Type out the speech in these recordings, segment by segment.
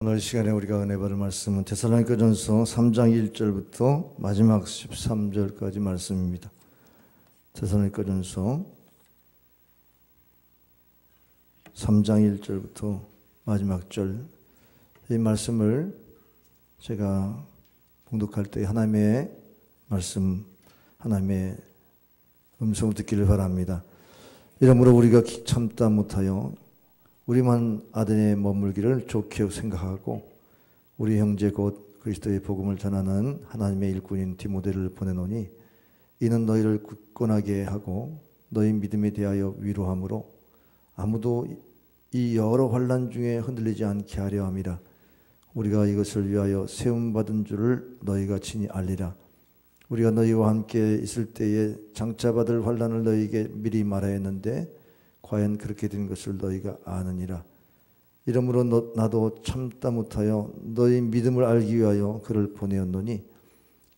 오늘 시간에 우리가 은혜 받을 말씀은 데살로니가전서 3장 1절부터 마지막 13절까지 말씀입니다. 데살로니가전서 3장 1절부터 마지막 절, 이 말씀을 제가 봉독할 때 하나님의 말씀, 하나님의 음성을 듣기를 바랍니다. 이러므로 우리가 참다 못하여 우리만 아덴에 머물기를 좋게 생각하고 우리 형제 곧 그리스도의 복음을 전하는 하나님의 일꾼인 디모데를 보내노니 이는 너희를 굳건하게 하고 너희 믿음에 대하여 위로함으로 아무도 이 여러 환난 중에 흔들리지 않게 하려 함이라. 우리가 이것을 위하여 세움받은 줄을 너희가 친히 알리라. 우리가 너희와 함께 있을 때에 장차받을 환난을 너희에게 미리 말하였는데 과연 그렇게 된 것을 너희가 아느니라. 이러므로 나도 참다 못하여 너희 믿음을 알기 위하여 그를 보내었노니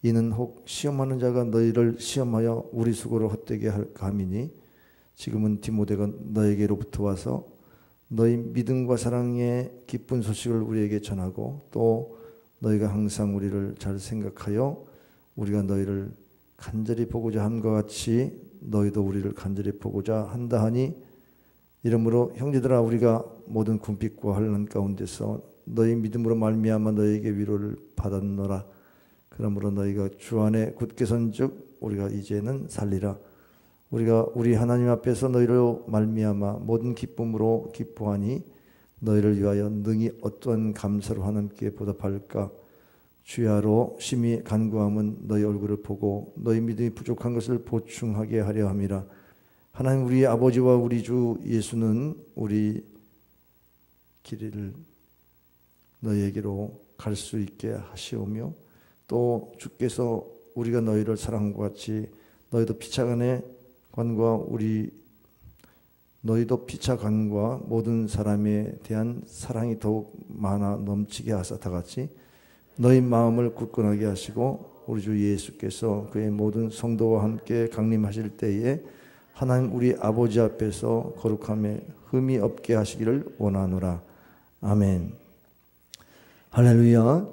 이는 혹 시험하는 자가 너희를 시험하여 우리 수고를 헛되게 할 감이니 지금은 디모데가 너에게로부터 와서 너희 믿음과 사랑의 기쁜 소식을 우리에게 전하고 또 너희가 항상 우리를 잘 생각하여 우리가 너희를 간절히 보고자 함과 같이 너희도 우리를 간절히 보고자 한다 하니 이러므로 형제들아 우리가 모든 궁핍과 환난 가운데서 너희 믿음으로 말미암아 너희에게 위로를 받았노라. 그러므로 너희가 주 안에 굳게 선즉 우리가 이제는 살리라. 우리가 우리 하나님 앞에서 너희로 말미암아 모든 기쁨으로 기뻐하니 너희를 위하여 능히 어떠한 감사로 하나님께 보답할까. 주야로 심히 간구함은 너희 얼굴을 보고 너희 믿음이 부족한 것을 보충하게 하려 함이라. 하나님 우리 아버지와 우리 주 예수는 우리 길을 너희에게로 갈 수 있게 하시오며 또 주께서 우리가 너희를 사랑함과 같이 너희도 피차간의 관과 너희도 피차간과 모든 사람에 대한 사랑이 더욱 많아 넘치게 하사 다같이 너희 마음을 굳건하게 하시고 우리 주 예수께서 그의 모든 성도와 함께 강림하실 때에 하나님 우리 아버지 앞에서 거룩함에 흠이 없게 하시기를 원하노라. 아멘. 할렐루야.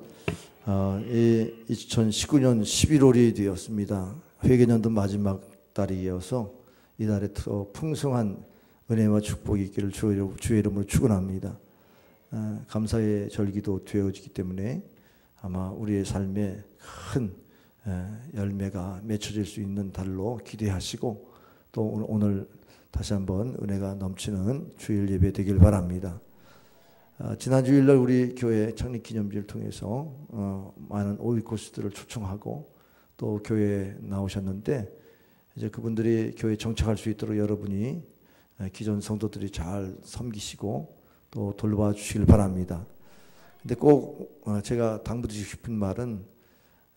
2019년 11월이 되었습니다. 회개년도 마지막 달이어서 이달에 더 풍성한 은혜와 축복이 있기를 주의 이름으로 축원합니다. 감사의 절기도 되어지기 때문에 아마 우리의 삶에 큰 열매가 맺혀질 수 있는 달로 기대하시고 또 오늘 다시 한번 은혜가 넘치는 주일 예배 되길 바랍니다. 지난 주일날 우리 교회 창립기념주를 통해서 많은 오이코스들을 초청하고 또 교회에 나오셨는데 이제 그분들이 교회에 정착할 수 있도록 여러분이 기존 성도들이 잘 섬기시고 또 돌봐 주시길 바랍니다. 근데 꼭 제가 당부드리고 싶은 말은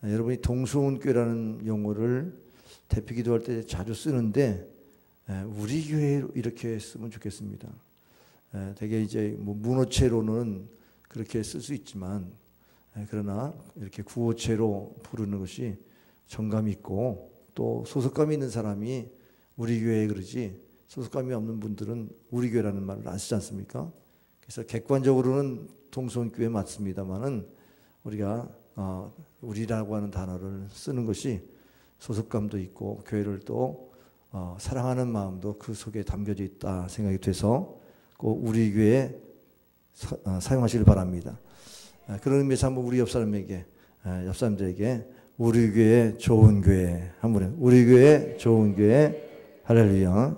여러분이 동수훈교회라는 용어를 대표 기도할 때 자주 쓰는데 우리 교회로 이렇게 쓰면 좋겠습니다. 되게 이제 문어체로는 그렇게 쓸 수 있지만 그러나 이렇게 구어체로 부르는 것이 정감이 있고 또 소속감이 있는 사람이 우리 교회에 그러지 소속감이 없는 분들은 우리 교회라는 말을 안 쓰지 않습니까? 그래서 객관적으로는 동수훈교회 맞습니다만은 우리가 우리라고 하는 단어를 쓰는 것이 소속감도 있고 교회를 또 사랑하는 마음도 그 속에 담겨져 있다 생각이 돼서 꼭 우리 교회에 사용하시길 바랍니다. 그런 의미에서 한번 우리 옆 사람들에게 우리 교회 좋은 교회 한번 우리 교회 좋은 교회 할렐루야.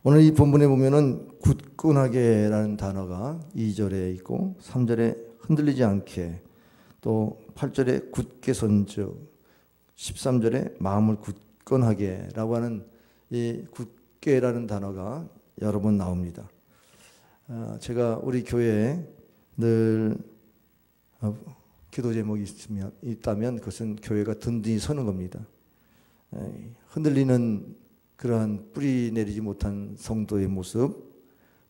오늘 이 본문에 보면은 굳건하게라는 단어가 2절에 있고 3절에 흔들리지 않게 또 8절에 굳게 선즉 13절에 마음을 굳건하게 라고 하는 이 굳게라는 단어가 여러 번 나옵니다. 제가 우리 교회에 늘 기도 제목이 있다면 그것은 교회가 든든히 서는 겁니다. 흔들리는 그러한 뿌리 내리지 못한 성도의 모습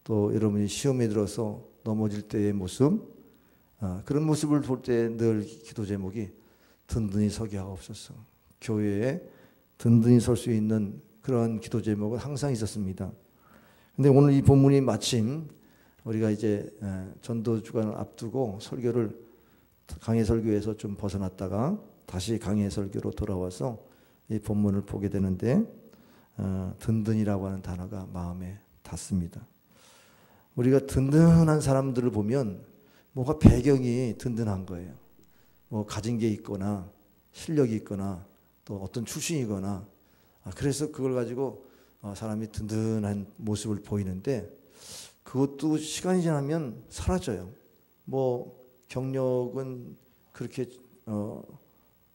또 여러분이 시험에 들어서 넘어질 때의 모습 그런 모습을 볼 때 늘 기도 제목이 든든히 서게 하옵소서. 교회에 든든히 설 수 있는 그런 기도 제목은 항상 있었습니다. 근데 오늘 이 본문이 마침 우리가 이제 전도 주간을 앞두고 설교를 강해 설교에서 좀 벗어났다가 다시 강해 설교로 돌아와서 이 본문을 보게 되는데 든든이라고 하는 단어가 마음에 닿습니다. 우리가 든든한 사람들을 보면 뭐가 배경이 든든한 거예요. 뭐 가진 게 있거나 실력이 있거나 또 어떤 출신이거나 그래서 그걸 가지고 사람이 든든한 모습을 보이는데 그것도 시간이 지나면 사라져요. 뭐 경력은 그렇게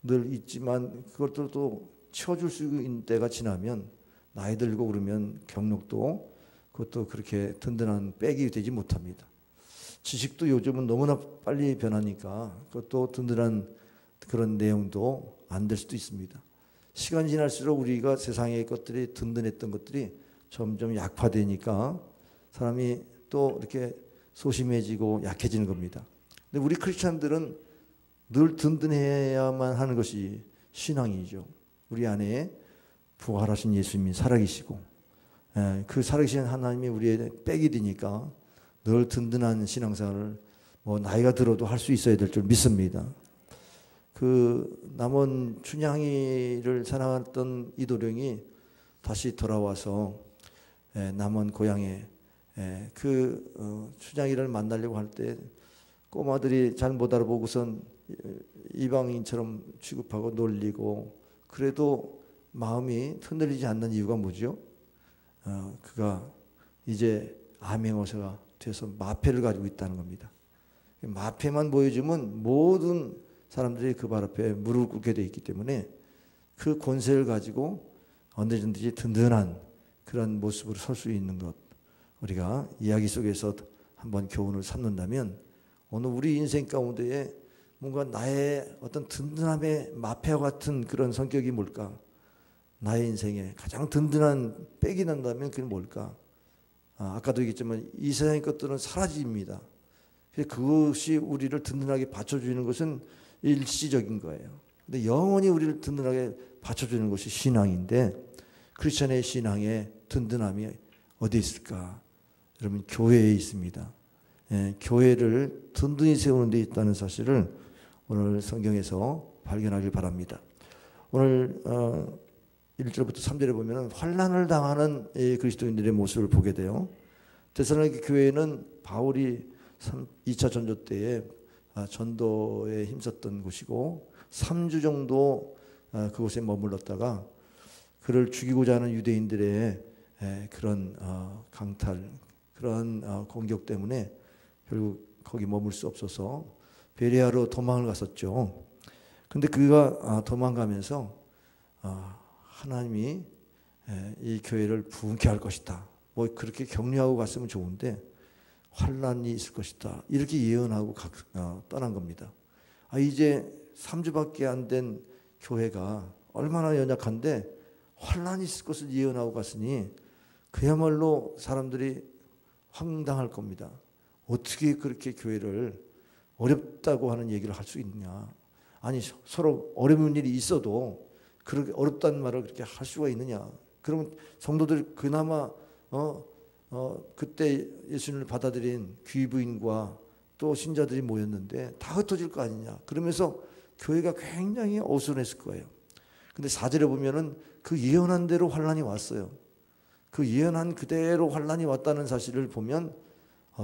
늘 있지만 그것들도 채워줄 수 있는 때가 지나면 나이 들고 그러면 경력도 그것도 그렇게 든든한 백이 되지 못합니다. 지식도 요즘은 너무나 빨리 변하니까 그것도 든든한 그런 내용도 안 될 수도 있습니다. 시간이 지날수록 우리가 세상의 것들이 든든했던 것들이 점점 약화되니까 사람이 또 이렇게 소심해지고 약해지는 겁니다. 근데 우리 크리스찬들은 늘 든든해야만 하는 것이 신앙이죠. 우리 안에 부활하신 예수님이 살아계시고 그 살아계신 하나님이 우리의 백이 되니까 늘 든든한 신앙생활을 뭐 나이가 들어도 할 수 있어야 될 줄 믿습니다. 그 남원 춘향이를 사랑했던 이도령이 다시 돌아와서 남원 고향에 그 춘향이를 만나려고 할 때 꼬마들이 잘 못 알아보고선 이방인처럼 취급하고 놀리고 그래도 마음이 흔들리지 않는 이유가 뭐죠? 그가 이제 암행어사가 돼서 마패를 가지고 있다는 겁니다. 마패만 보여주면 모든 사람들이 그 발 앞에 무릎을 꿇게 돼 있기 때문에 그 권세를 가지고 언제든지 든든한 그런 모습으로 설 수 있는 것 우리가 이야기 속에서 한번 교훈을 삼는다면 오늘 우리 인생 가운데에 뭔가 나의 어떤 든든함의 마패와 같은 그런 성격이 뭘까? 나의 인생에 가장 든든한 백이 난다면 그게 뭘까? 아까도 얘기했지만 이 세상의 것들은 사라집니다. 그것이 우리를 든든하게 받쳐주는 것은 일시적인 거예요. 근데 영원히 우리를 든든하게 받쳐주는 것이 신앙인데 크리스천의 신앙의 든든함이 어디 있을까? 여러분 교회에 있습니다. 교회를 든든히 세우는 데 있다는 사실을 오늘 성경에서 발견하길 바랍니다. 오늘 1절부터 3절에 보면 환난을 당하는 그리스도인들의 모습을 보게 돼요. 데살로니가 교회는 바울이 2차 전도 때에 전도에 힘썼던 곳이고 3주 정도 그곳에 머물렀다가 그를 죽이고자 하는 유대인들의 그런 강탈, 그런 공격 때문에 결국 거기 머물 수 없어서 베레아로 도망을 갔었죠. 근데 그가 도망가면서 하나님이 이 교회를 부흥케 할 것이다. 뭐 그렇게 격려하고 갔으면 좋은데 환난이 있을 것이다. 이렇게 예언하고 떠난 겁니다. 이제 3주밖에 안 된 교회가 얼마나 연약한데 환난이 있을 것을 예언하고 갔으니 그야말로 사람들이 황당할 겁니다. 어떻게 그렇게 교회를 어렵다고 하는 얘기를 할 수 있느냐. 아니 서로 어려운 일이 있어도 그렇게 어렵다는 말을 그렇게 할 수가 있느냐. 그러면 성도들 그나마 그때 예수님을 받아들인 귀부인과 또 신자들이 모였는데 다 흩어질 거 아니냐. 그러면서 교회가 굉장히 어수선했을 거예요. 근데 4절에 보면은 그 예언한 대로 환난이 왔어요. 그 예언한 그대로 환난이 왔다는 사실을 보면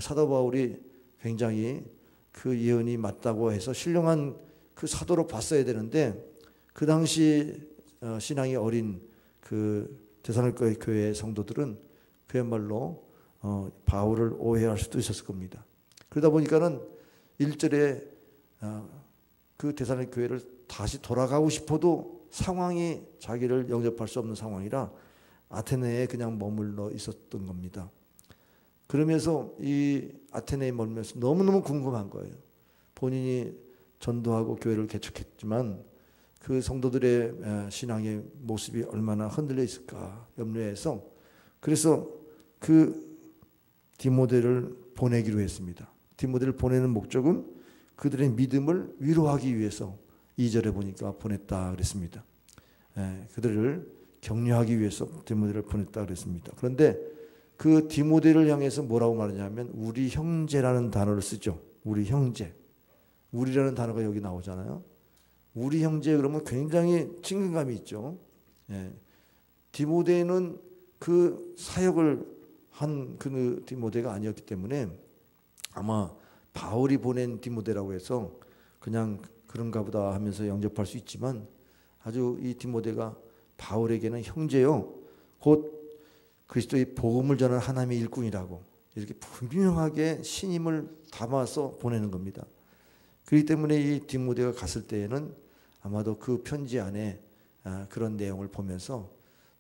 사도 바울이 굉장히 그 예언이 맞다고 해서 신령한 그 사도로 봤어야 되는데 그 당시 신앙이 어린 그 데살로니가 교회의 성도들은 그야말로 바울을 오해할 수도 있었을 겁니다. 그러다 보니까는 1절에 그 데살로니가 교회를 다시 돌아가고 싶어도 상황이 자기를 영접할 수 없는 상황이라 아테네에 그냥 머물러 있었던 겁니다. 그러면서 이 아테네에 머물면서 너무너무 궁금한 거예요. 본인이 전도하고 교회를 개척했지만 그 성도들의 신앙의 모습이 얼마나 흔들려 있을까 염려해서 그래서 그 디모데를 보내기로 했습니다. 디모데를 보내는 목적은 그들의 믿음을 위로하기 위해서 2절에 보니까 보냈다 그랬습니다. 그들을 격려하기 위해서 디모데를 보냈다 그랬습니다. 그런데 그 디모데를 향해서 뭐라고 말하냐면 우리 형제라는 단어를 쓰죠. 우리 형제. 우리라는 단어가 여기 나오잖아요. 우리 형제 그러면 굉장히 친근감이 있죠. 예. 디모데는 그 사역을 한 그 디모데가 아니었기 때문에 아마 바울이 보낸 디모데라고 해서 그냥 그런가 보다 하면서 영접할 수 있지만 아주 이 디모데가 바울에게는 형제요. 곧 그리스도의 복음을 전하는 하나님의 일꾼이라고 이렇게 분명하게 신임을 담아서 보내는 겁니다. 그렇기 때문에 이 디모데가 갔을 때에는 아마도 그 편지 안에 그런 내용을 보면서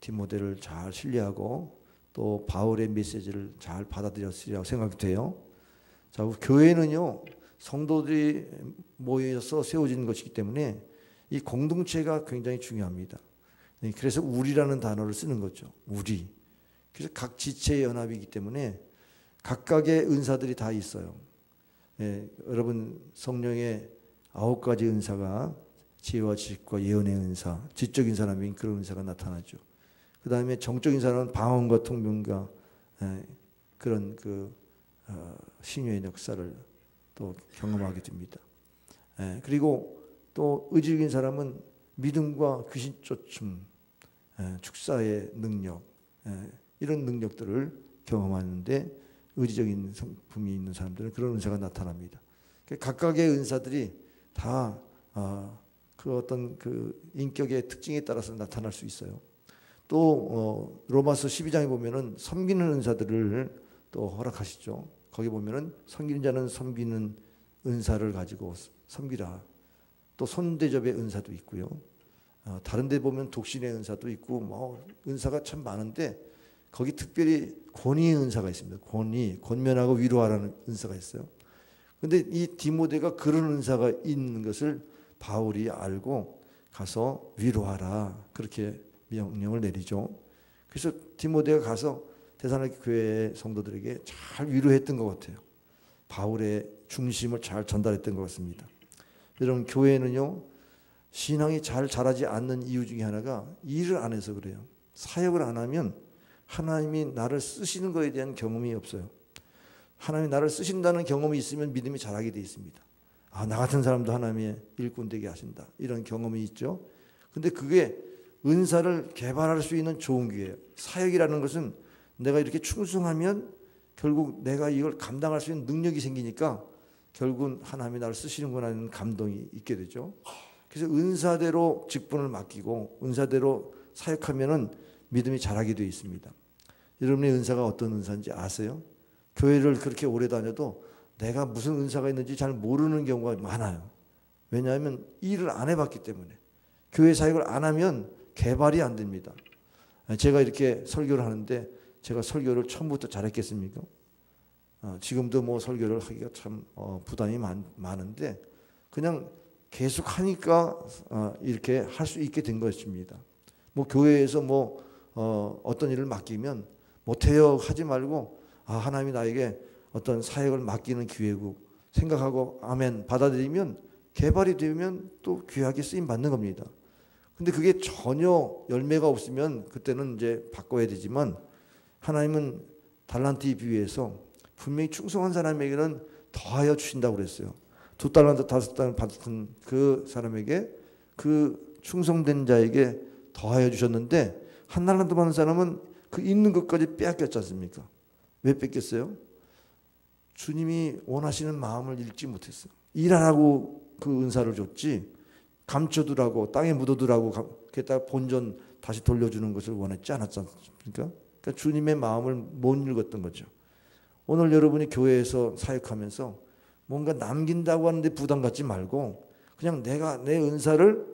디모데를 잘 신뢰하고 또 바울의 메시지를 잘 받아들였으리라고 생각이 돼요. 자, 교회는요, 성도들이 모여서 세워지는 것이기 때문에 이 공동체가 굉장히 중요합니다. 그래서 우리라는 단어를 쓰는 거죠. 우리. 그래서 각 지체의 연합이기 때문에 각각의 은사들이 다 있어요. 예, 여러분 성령의 9가지 은사가 지혜와 지식과 예언의 은사, 지적인 사람인 그런 은사가 나타나죠. 그 다음에 정적인 사람은 방언과 통변과 그런 신유의 역사를 또 경험하게 됩니다. 그리고 또 의지적인 사람은 믿음과 귀신 쫓음, 축사의 능력, 이런 능력들을 경험하는데 의지적인 성품이 있는 사람들은 그런 은사가 나타납니다. 각각의 은사들이 다 그 어떤 그 인격의 특징에 따라서 나타날 수 있어요. 또 로마서 12장에 보면은 섬기는 은사들을 또 허락하시죠. 거기 보면은 섬기는 자는 섬기는 은사를 가지고 섬기라. 또 손대접의 은사도 있고요. 다른 데 보면 독신의 은사도 있고 뭐 은사가 참 많은데 거기 특별히 권위의 은사가 있습니다. 권면하고 위로하라는 은사가 있어요. 근데 이 디모데가 그런 은사가 있는 것을 바울이 알고 가서 위로하라. 그렇게 명령을 내리죠. 그래서 디모데가 가서 데살로니가 교회 성도들에게 잘 위로했던 것 같아요. 바울의 중심을 잘 전달했던 것 같습니다. 여러분 교회는요. 신앙이 잘 자라지 않는 이유 중에 하나가 일을 안 해서 그래요. 사역을 안 하면 하나님이 나를 쓰시는 것에 대한 경험이 없어요. 하나님이 나를 쓰신다는 경험이 있으면 믿음이 자라게 되어 있습니다. 나 같은 사람도 하나님의 일꾼 되게 하신다. 이런 경험이 있죠. 근데 그게 은사를 개발할 수 있는 좋은 기회예요. 사역이라는 것은 내가 이렇게 충성하면 결국 내가 이걸 감당할 수 있는 능력이 생기니까 결국은 하나님이 나를 쓰시는구나 하는 감동이 있게 되죠. 그래서 은사대로 직분을 맡기고 은사대로 사역하면은 믿음이 자라게 되어 있습니다. 여러분의 은사가 어떤 은사인지 아세요? 교회를 그렇게 오래 다녀도 내가 무슨 은사가 있는지 잘 모르는 경우가 많아요. 왜냐하면 일을 안 해봤기 때문에. 교회 사역을 안 하면 개발이 안 됩니다. 제가 이렇게 설교를 하는데 제가 설교를 처음부터 잘했겠습니까? 지금도 뭐 설교를 하기가 참 부담이 많은데 그냥 계속 하니까 이렇게 할 수 있게 된 것입니다. 뭐 교회에서 뭐 어떤 일을 맡기면 못해요 하지 말고 하나님이 나에게 어떤 사역을 맡기는 기회고 생각하고 아멘 받아들이면 개발이 되면 또 귀하게 쓰임 받는 겁니다. 근데 그게 전혀 열매가 없으면 그때는 이제 바꿔야 되지만 하나님은 달란트에 비유해서 분명히 충성한 사람에게는 더하여 주신다고 그랬어요. 2달란트 5달란트 받은 그 사람에게 그 충성된 자에게 더하여 주셨는데 1달란트 받은 사람은 그 있는 것까지 빼앗겼지 않습니까? 왜 뺏겼어요? 주님이 원하시는 마음을 읽지 못했어요. 일하라고 그 은사를 줬지 감춰두라고 땅에 묻어두라고 게다가 본전 다시 돌려주는 것을 원했지 않았지 않습니까? 그러니까 주님의 마음을 못 읽었던 거죠. 오늘 여러분이 교회에서 사역하면서 뭔가 남긴다고 하는데 부담 갖지 말고 그냥 내가 내 은사를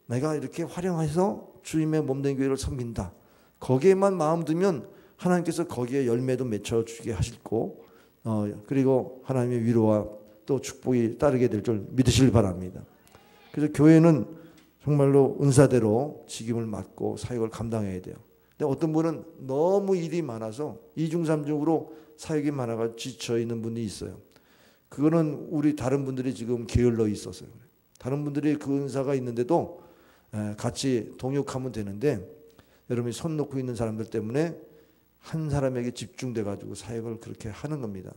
내가 이렇게 활용해서 주님의 몸된 교회를 섬긴다. 거기에만 마음 두면 하나님께서 거기에 열매도 맺혀주게 하시고 그리고 하나님의 위로와 또 축복이 따르게 될 줄 믿으시길 바랍니다. 그래서 교회는 정말로 은사대로 직임을 맡고 사역을 감당해야 돼요. 근데 어떤 분은 너무 일이 많아서 이중삼중으로 사역이 많아가 지쳐 있는 분이 있어요. 그거는 우리 다른 분들이 지금 게을러 있어서요. 다른 분들이 그 은사가 있는데도 같이 동역하면 되는데 여러분이 손 놓고 있는 사람들 때문에 한 사람에게 집중돼 가지고 사역을 그렇게 하는 겁니다.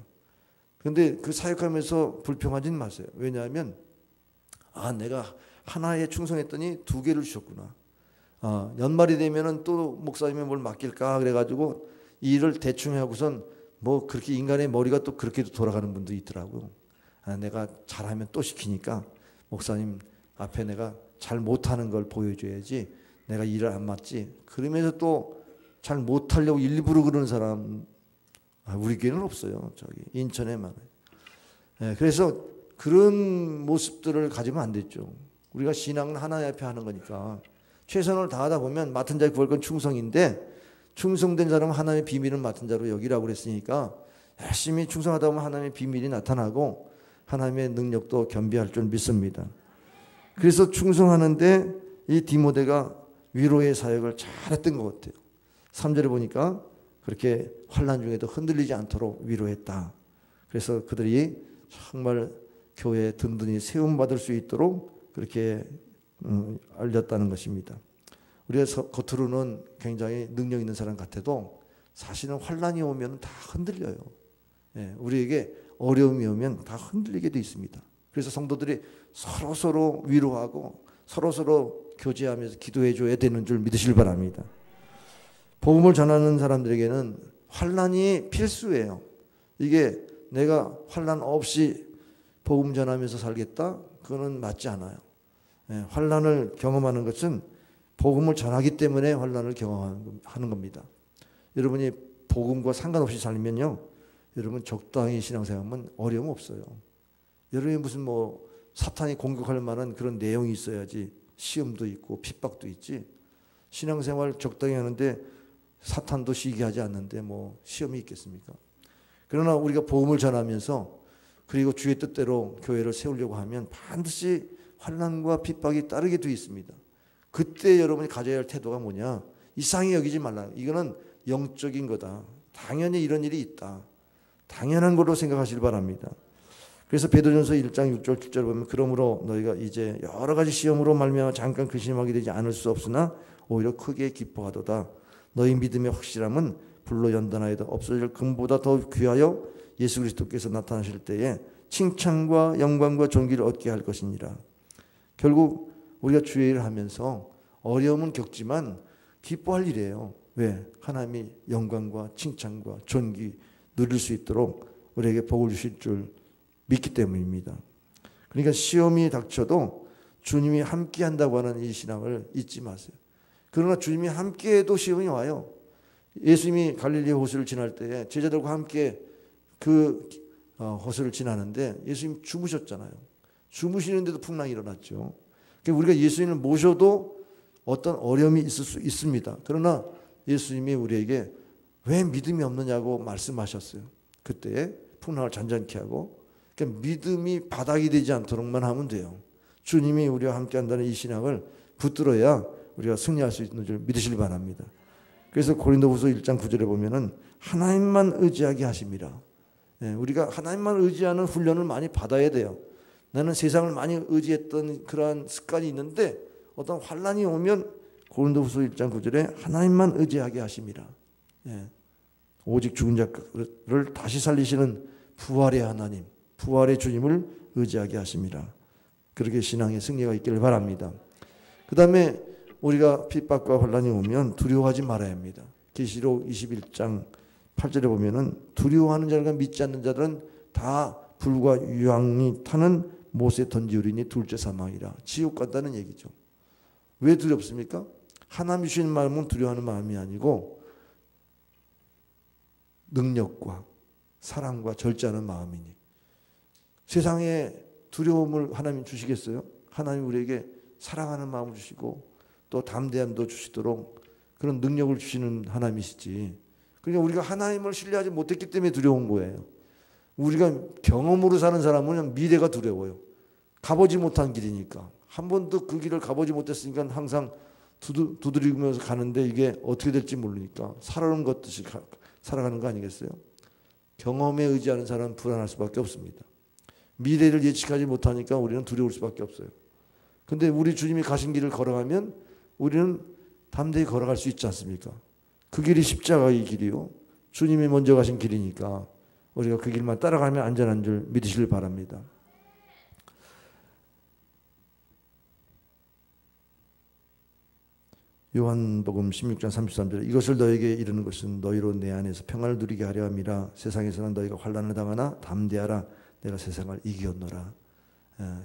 그런데 그 사역하면서 불평하지는 마세요. 왜냐하면 내가 하나에 충성했더니 두 개를 주셨구나. 연말이 되면은 또 목사님이 뭘 맡길까 그래가지고 일을 대충 하고선 뭐 그렇게 인간의 머리가 또 그렇게도 돌아가는 분도 있더라고요. 내가 잘하면 또 시키니까 목사님 앞에 내가 잘 못하는 걸 보여줘야지 내가 일을 안 맡지. 그러면서 또 잘 못하려고 일부러 그러는 사람 우리 교회는 없어요. 저기 인천에만. 그래서 그런 모습들을 가지면 안 됐죠. 우리가 신앙은 하나님 앞에 하는 거니까 최선을 다하다 보면 맡은 자의 구할 건 충성인데 충성된 사람은 하나님의 비밀을 맡은 자로 여기라고 그랬으니까 열심히 충성하다 보면 하나님의 비밀이 나타나고 하나님의 능력도 겸비할 줄 믿습니다. 그래서 충성하는데 이 디모데가 위로의 사역을 잘했던 것 같아요. 3절에 보니까 그렇게 환난 중에도 흔들리지 않도록 위로했다. 그래서 그들이 정말 교회에 든든히 세움받을 수 있도록 그렇게 알렸다는 것입니다. 우리가 겉으로는 굉장히 능력 있는 사람 같아도 사실은 환난이 오면 다 흔들려요. 우리에게 어려움이 오면 다 흔들리게 돼 있습니다. 그래서 성도들이 서로 위로하고 서로 교제하면서 기도해 줘야 되는 줄 믿으실 바랍니다. 복음을 전하는 사람들에게는 환난이 필수예요. 이게 내가 환난 없이 복음 전하면서 살겠다? 그거는 맞지 않아요. 환난을 경험하는 것은 복음을 전하기 때문에 환난을 경험하는 겁니다. 여러분이 복음과 상관없이 살면요, 여러분 적당히 신앙생활하면 어려움 없어요. 여러분이 무슨 뭐 사탄이 공격할 만한 그런 내용이 있어야지 시험도 있고 핍박도 있지. 신앙생활 적당히 하는데 사탄도 시기하지 않는데 뭐 시험이 있겠습니까? 그러나 우리가 복음을 전하면서 그리고 주의 뜻대로 교회를 세우려고 하면 반드시 환난과 핍박이 따르게 되어 있습니다. 그때 여러분이 가져야 할 태도가 뭐냐? 이상히 여기지 말라. 이거는 영적인 거다. 당연히 이런 일이 있다. 당연한 걸로 생각하시길 바랍니다. 그래서 베드로전서 1장 6절 7절 보면 그러므로 너희가 이제 여러 가지 시험으로 말미암아 잠깐 근심하게 되지 않을 수 없으나 오히려 크게 기뻐하도다. 너희 믿음의 확실함은 불로 연단하여도 없어질 금보다 더 귀하여 예수 그리스도께서 나타나실 때에 칭찬과 영광과 존귀를 얻게 할 것이니라. 결국 우리가 주의 일을 하면서 어려움은 겪지만 기뻐할 일이에요. 왜? 하나님이 영광과 칭찬과 존귀 누릴 수 있도록 우리에게 복을 주실 줄 믿기 때문입니다. 그러니까 시험이 닥쳐도 주님이 함께 한다고 하는 이 신앙을 잊지 마세요. 그러나 주님이 함께해도 시험이 와요. 예수님이 갈릴리 호수를 지날 때 제자들과 함께 그 호수를 지나는데 예수님 주무셨잖아요. 주무시는데도 풍랑이 일어났죠. 그러니까 우리가 예수님을 모셔도 어떤 어려움이 있을 수 있습니다. 그러나 예수님이 우리에게 왜 믿음이 없느냐고 말씀하셨어요. 그때 풍랑을 잔잔케 하고 그러니까 믿음이 바닥이 되지 않도록만 하면 돼요. 주님이 우리와 함께 한다는 이 신앙을 붙들어야 우리가 승리할 수 있는 줄 믿으시기 바랍니다. 그래서 고린도후서 1장 9절에 보면은 하나님만 의지하게 하심이라. 우리가 하나님만 의지하는 훈련을 많이 받아야 돼요. 나는 세상을 많이 의지했던 그러한 습관이 있는데 어떤 환난이 오면 고린도후서 1장 9절에 하나님만 의지하게 하심이라. 오직 죽은 자를 다시 살리시는 부활의 하나님, 부활의 주님을 의지하게 하심이라. 그렇게 신앙의 승리가 있기를 바랍니다. 그 다음에 우리가 핍박과 환난이 오면 두려워하지 말아야 합니다. 계시록 21장 8절에 보면은 두려워하는 자들과 믿지 않는 자들은 다 불과 유황이 타는 못에 던지우리니 둘째 사망이라. 지옥 간다는 얘기죠. 왜 두렵습니까? 하나님 주시는 마음은 두려워하는 마음이 아니고 능력과 사랑과 절제하는 마음이니. 세상에 두려움을 하나님 주시겠어요? 하나님 우리에게 사랑하는 마음을 주시고 또 담대함도 주시도록 그런 능력을 주시는 하나님이시지. 그러니까 우리가 하나님을 신뢰하지 못했기 때문에 두려운 거예요. 우리가 경험으로 사는 사람은 그냥 미래가 두려워요. 가보지 못한 길이니까. 한 번도 그 길을 가보지 못했으니까 항상 두드리면서 가는데 이게 어떻게 될지 모르니까 살아오는 것 듯이 살아가는 거 아니겠어요? 경험에 의지하는 사람은 불안할 수밖에 없습니다. 미래를 예측하지 못하니까 우리는 두려울 수밖에 없어요. 근데 우리 주님이 가신 길을 걸어가면 우리는 담대히 걸어갈 수 있지 않습니까? 그 길이 십자가의 길이요. 주님이 먼저 가신 길이니까 우리가 그 길만 따라가면 안전한 줄 믿으시길 바랍니다. 요한복음 16장 33절에 이것을 너에게 이르는 것은 너희로 내 안에서 평안을 누리게 하려 함이라. 세상에서는 너희가 환난을 당하나 담대하라. 내가 세상을 이기었노라.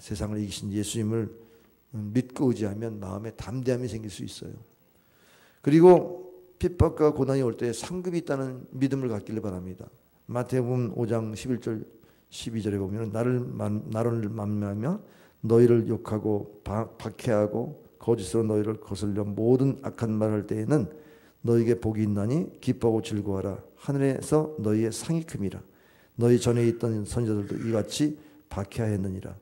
세상을 이기신 예수님을 믿고 의지하면 마음에 담대함이 생길 수 있어요. 그리고 핍박과 고난이 올 때 상급이 있다는 믿음을 갖기를 바랍니다. 마태복음 5장 11절 12절에 보면 나를 만나며 너희를 욕하고 박해하고 거짓으로 너희를 거슬려 모든 악한 말을 할 때에는 너희에게 복이 있나니 기뻐하고 즐거워하라. 하늘에서 너희의 상이 큼이라. 너희 전에 있던 선지자들도 이같이 박해하였느니라.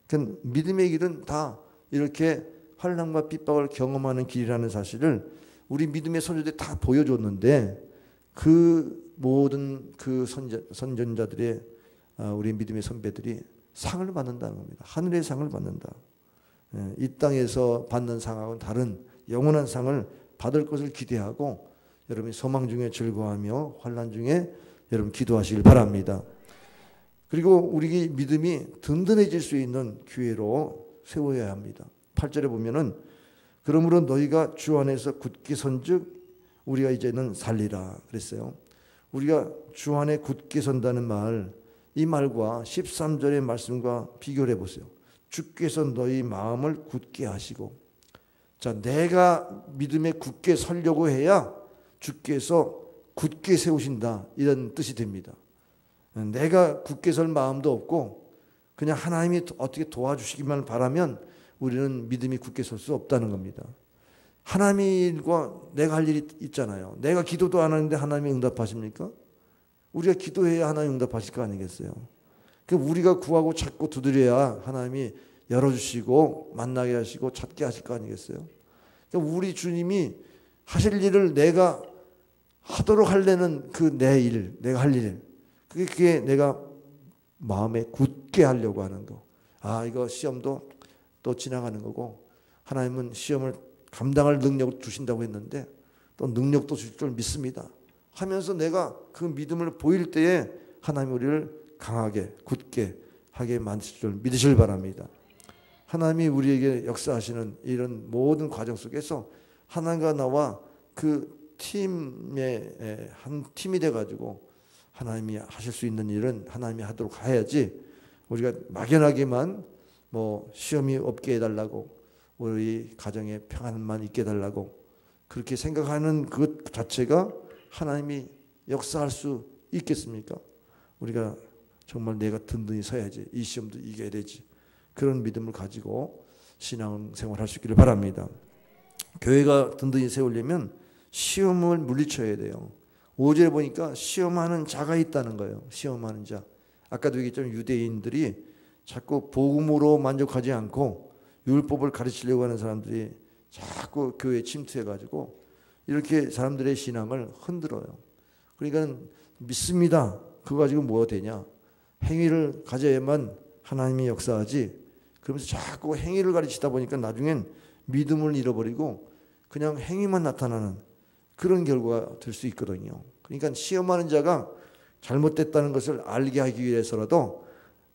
그러니까 믿음의 길은 다 이렇게 환난과 핍박을 경험하는 길이라는 사실을 우리 믿음의 선지자들이 다 보여줬는데 그 모든 그 선전자들의 우리 믿음의 선배들이 상을 받는다는 겁니다. 하늘의 상을 받는다. 이 땅에서 받는 상하고는 다른 영원한 상을 받을 것을 기대하고 여러분이 소망 중에 즐거워하며 환난 중에 여러분 기도하시길 바랍니다. 그리고 우리 믿음이 든든해질 수 있는 기회로 세워야 합니다. 8절에 보면은 그러므로 너희가 주 안에서 굳게 선즉 우리가 이제는 살리라 그랬어요. 우리가 주 안에 굳게 선다는 말, 이 말과 13절의 말씀과 비교를 해보세요. 주께서 너희 마음을 굳게 하시고, 자, 내가 믿음에 굳게 서려고 해야 주께서 굳게 세우신다, 이런 뜻이 됩니다. 내가 굳게 설 마음도 없고 그냥 하나님이 어떻게 도와주시기만 바라면 우리는 믿음이 굳게 설 수 없다는 겁니다. 하나님과 내가 할 일이 있잖아요. 내가 기도도 안 하는데 하나님이 응답하십니까? 우리가 기도해야 하나님이 응답하실 거 아니겠어요? 우리가 구하고 찾고 두드려야 하나님이 열어주시고 만나게 하시고 찾게 하실 거 아니겠어요? 우리 주님이 하실 일을 내가 하도록 하려는 그 내 일, 내가 할 일, 그게 내가 마음에 굳게 하려고 하는 거. 아, 이거 시험도 또 지나가는 거고 하나님은 시험을 감당할 능력을 주신다고 했는데 또 능력도 주실 줄 믿습니다 하면서 내가 그 믿음을 보일 때에 하나님 우리를 강하게 굳게 하게 만드실 줄 믿으실 바랍니다. 하나님이 우리에게 역사하시는 이런 모든 과정 속에서 하나님과 나와 그 팀의 한 팀이 돼가지고 하나님이 하실 수 있는 일은 하나님이 하도록 해야지, 우리가 막연하게만 뭐 시험이 없게 해달라고, 우리 가정에 평안만 있게 해달라고 그렇게 생각하는 그 자체가 하나님이 역사할 수 있겠습니까? 우리가 정말 내가 든든히 서야지, 이 시험도 이겨야 되지, 그런 믿음을 가지고 신앙생활 할 수 있기를 바랍니다. 교회가 든든히 세우려면 시험을 물리쳐야 돼요. 5절에 보니까 시험하는 자가 있다는 거예요. 시험하는 자. 아까도 얘기했지만 유대인들이 자꾸 복음으로 만족하지 않고 율법을 가르치려고 하는 사람들이 자꾸 교회에 침투해가지고 이렇게 사람들의 신앙을 흔들어요. 그러니까 믿습니다. 그거 가지고 뭐가 되냐? 행위를 가져야만 하나님이 역사하지. 그러면서 자꾸 행위를 가르치다 보니까 나중엔 믿음을 잃어버리고 그냥 행위만 나타나는 그런 결과가 될 수 있거든요. 그러니까 시험하는 자가 잘못됐다는 것을 알게 하기 위해서라도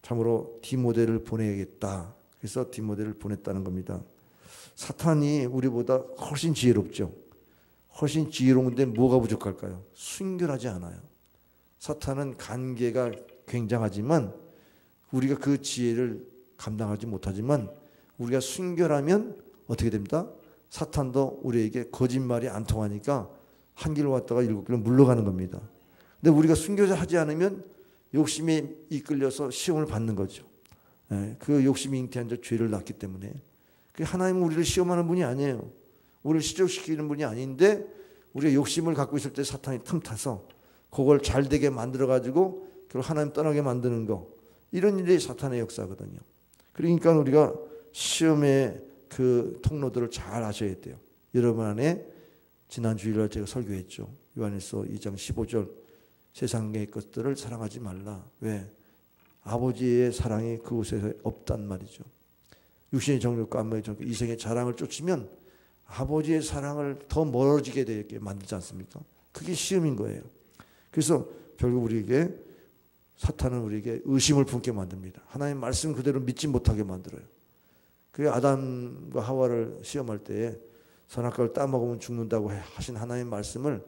참으로 디모데를 보내야겠다. 그래서 디모데를 보냈다는 겁니다. 사탄이 우리보다 훨씬 지혜롭죠. 훨씬 지혜로운데 뭐가 부족할까요? 순결하지 않아요. 사탄은 간계가 굉장하지만 우리가 그 지혜를 감당하지 못하지만 우리가 순결하면 어떻게 됩니다? 사탄도 우리에게 거짓말이 안 통하니까 한 길로 왔다가 7길로 물러가는 겁니다. 근데 우리가 순교하지 않으면 욕심에 이끌려서 시험을 받는 거죠. 그 욕심이 잉태한 자 죄를 낳기 때문에. 하나님은 우리를 시험하는 분이 아니에요. 우리를 시족시키는 분이 아닌데 우리가 욕심을 갖고 있을 때 사탄이 틈타서 그걸 잘 되게 만들어가지고 결국 하나님 떠나게 만드는 거, 이런 일이 사탄의 역사거든요. 그러니까 우리가 시험의 그 통로들을 잘 아셔야 돼요. 여러분 안에 지난 주일날 제가 설교했죠. 요한일서 2장 15절, 세상의 것들을 사랑하지 말라. 왜? 아버지의 사랑이 그곳에 없단 말이죠. 육신의 정욕과 안목의 정욕, 이생의 자랑을 쫓으면 아버지의 사랑을 더 멀어지게 되게 만들지 않습니까? 그게 시험인 거예요. 그래서 결국 우리에게 사탄은 우리에게 의심을 품게 만듭니다. 하나님 말씀 그대로 믿지 못하게 만들어요. 그게 아담과 하와를 시험할 때에 선악과를 따먹으면 죽는다고 하신 하나님의 말씀을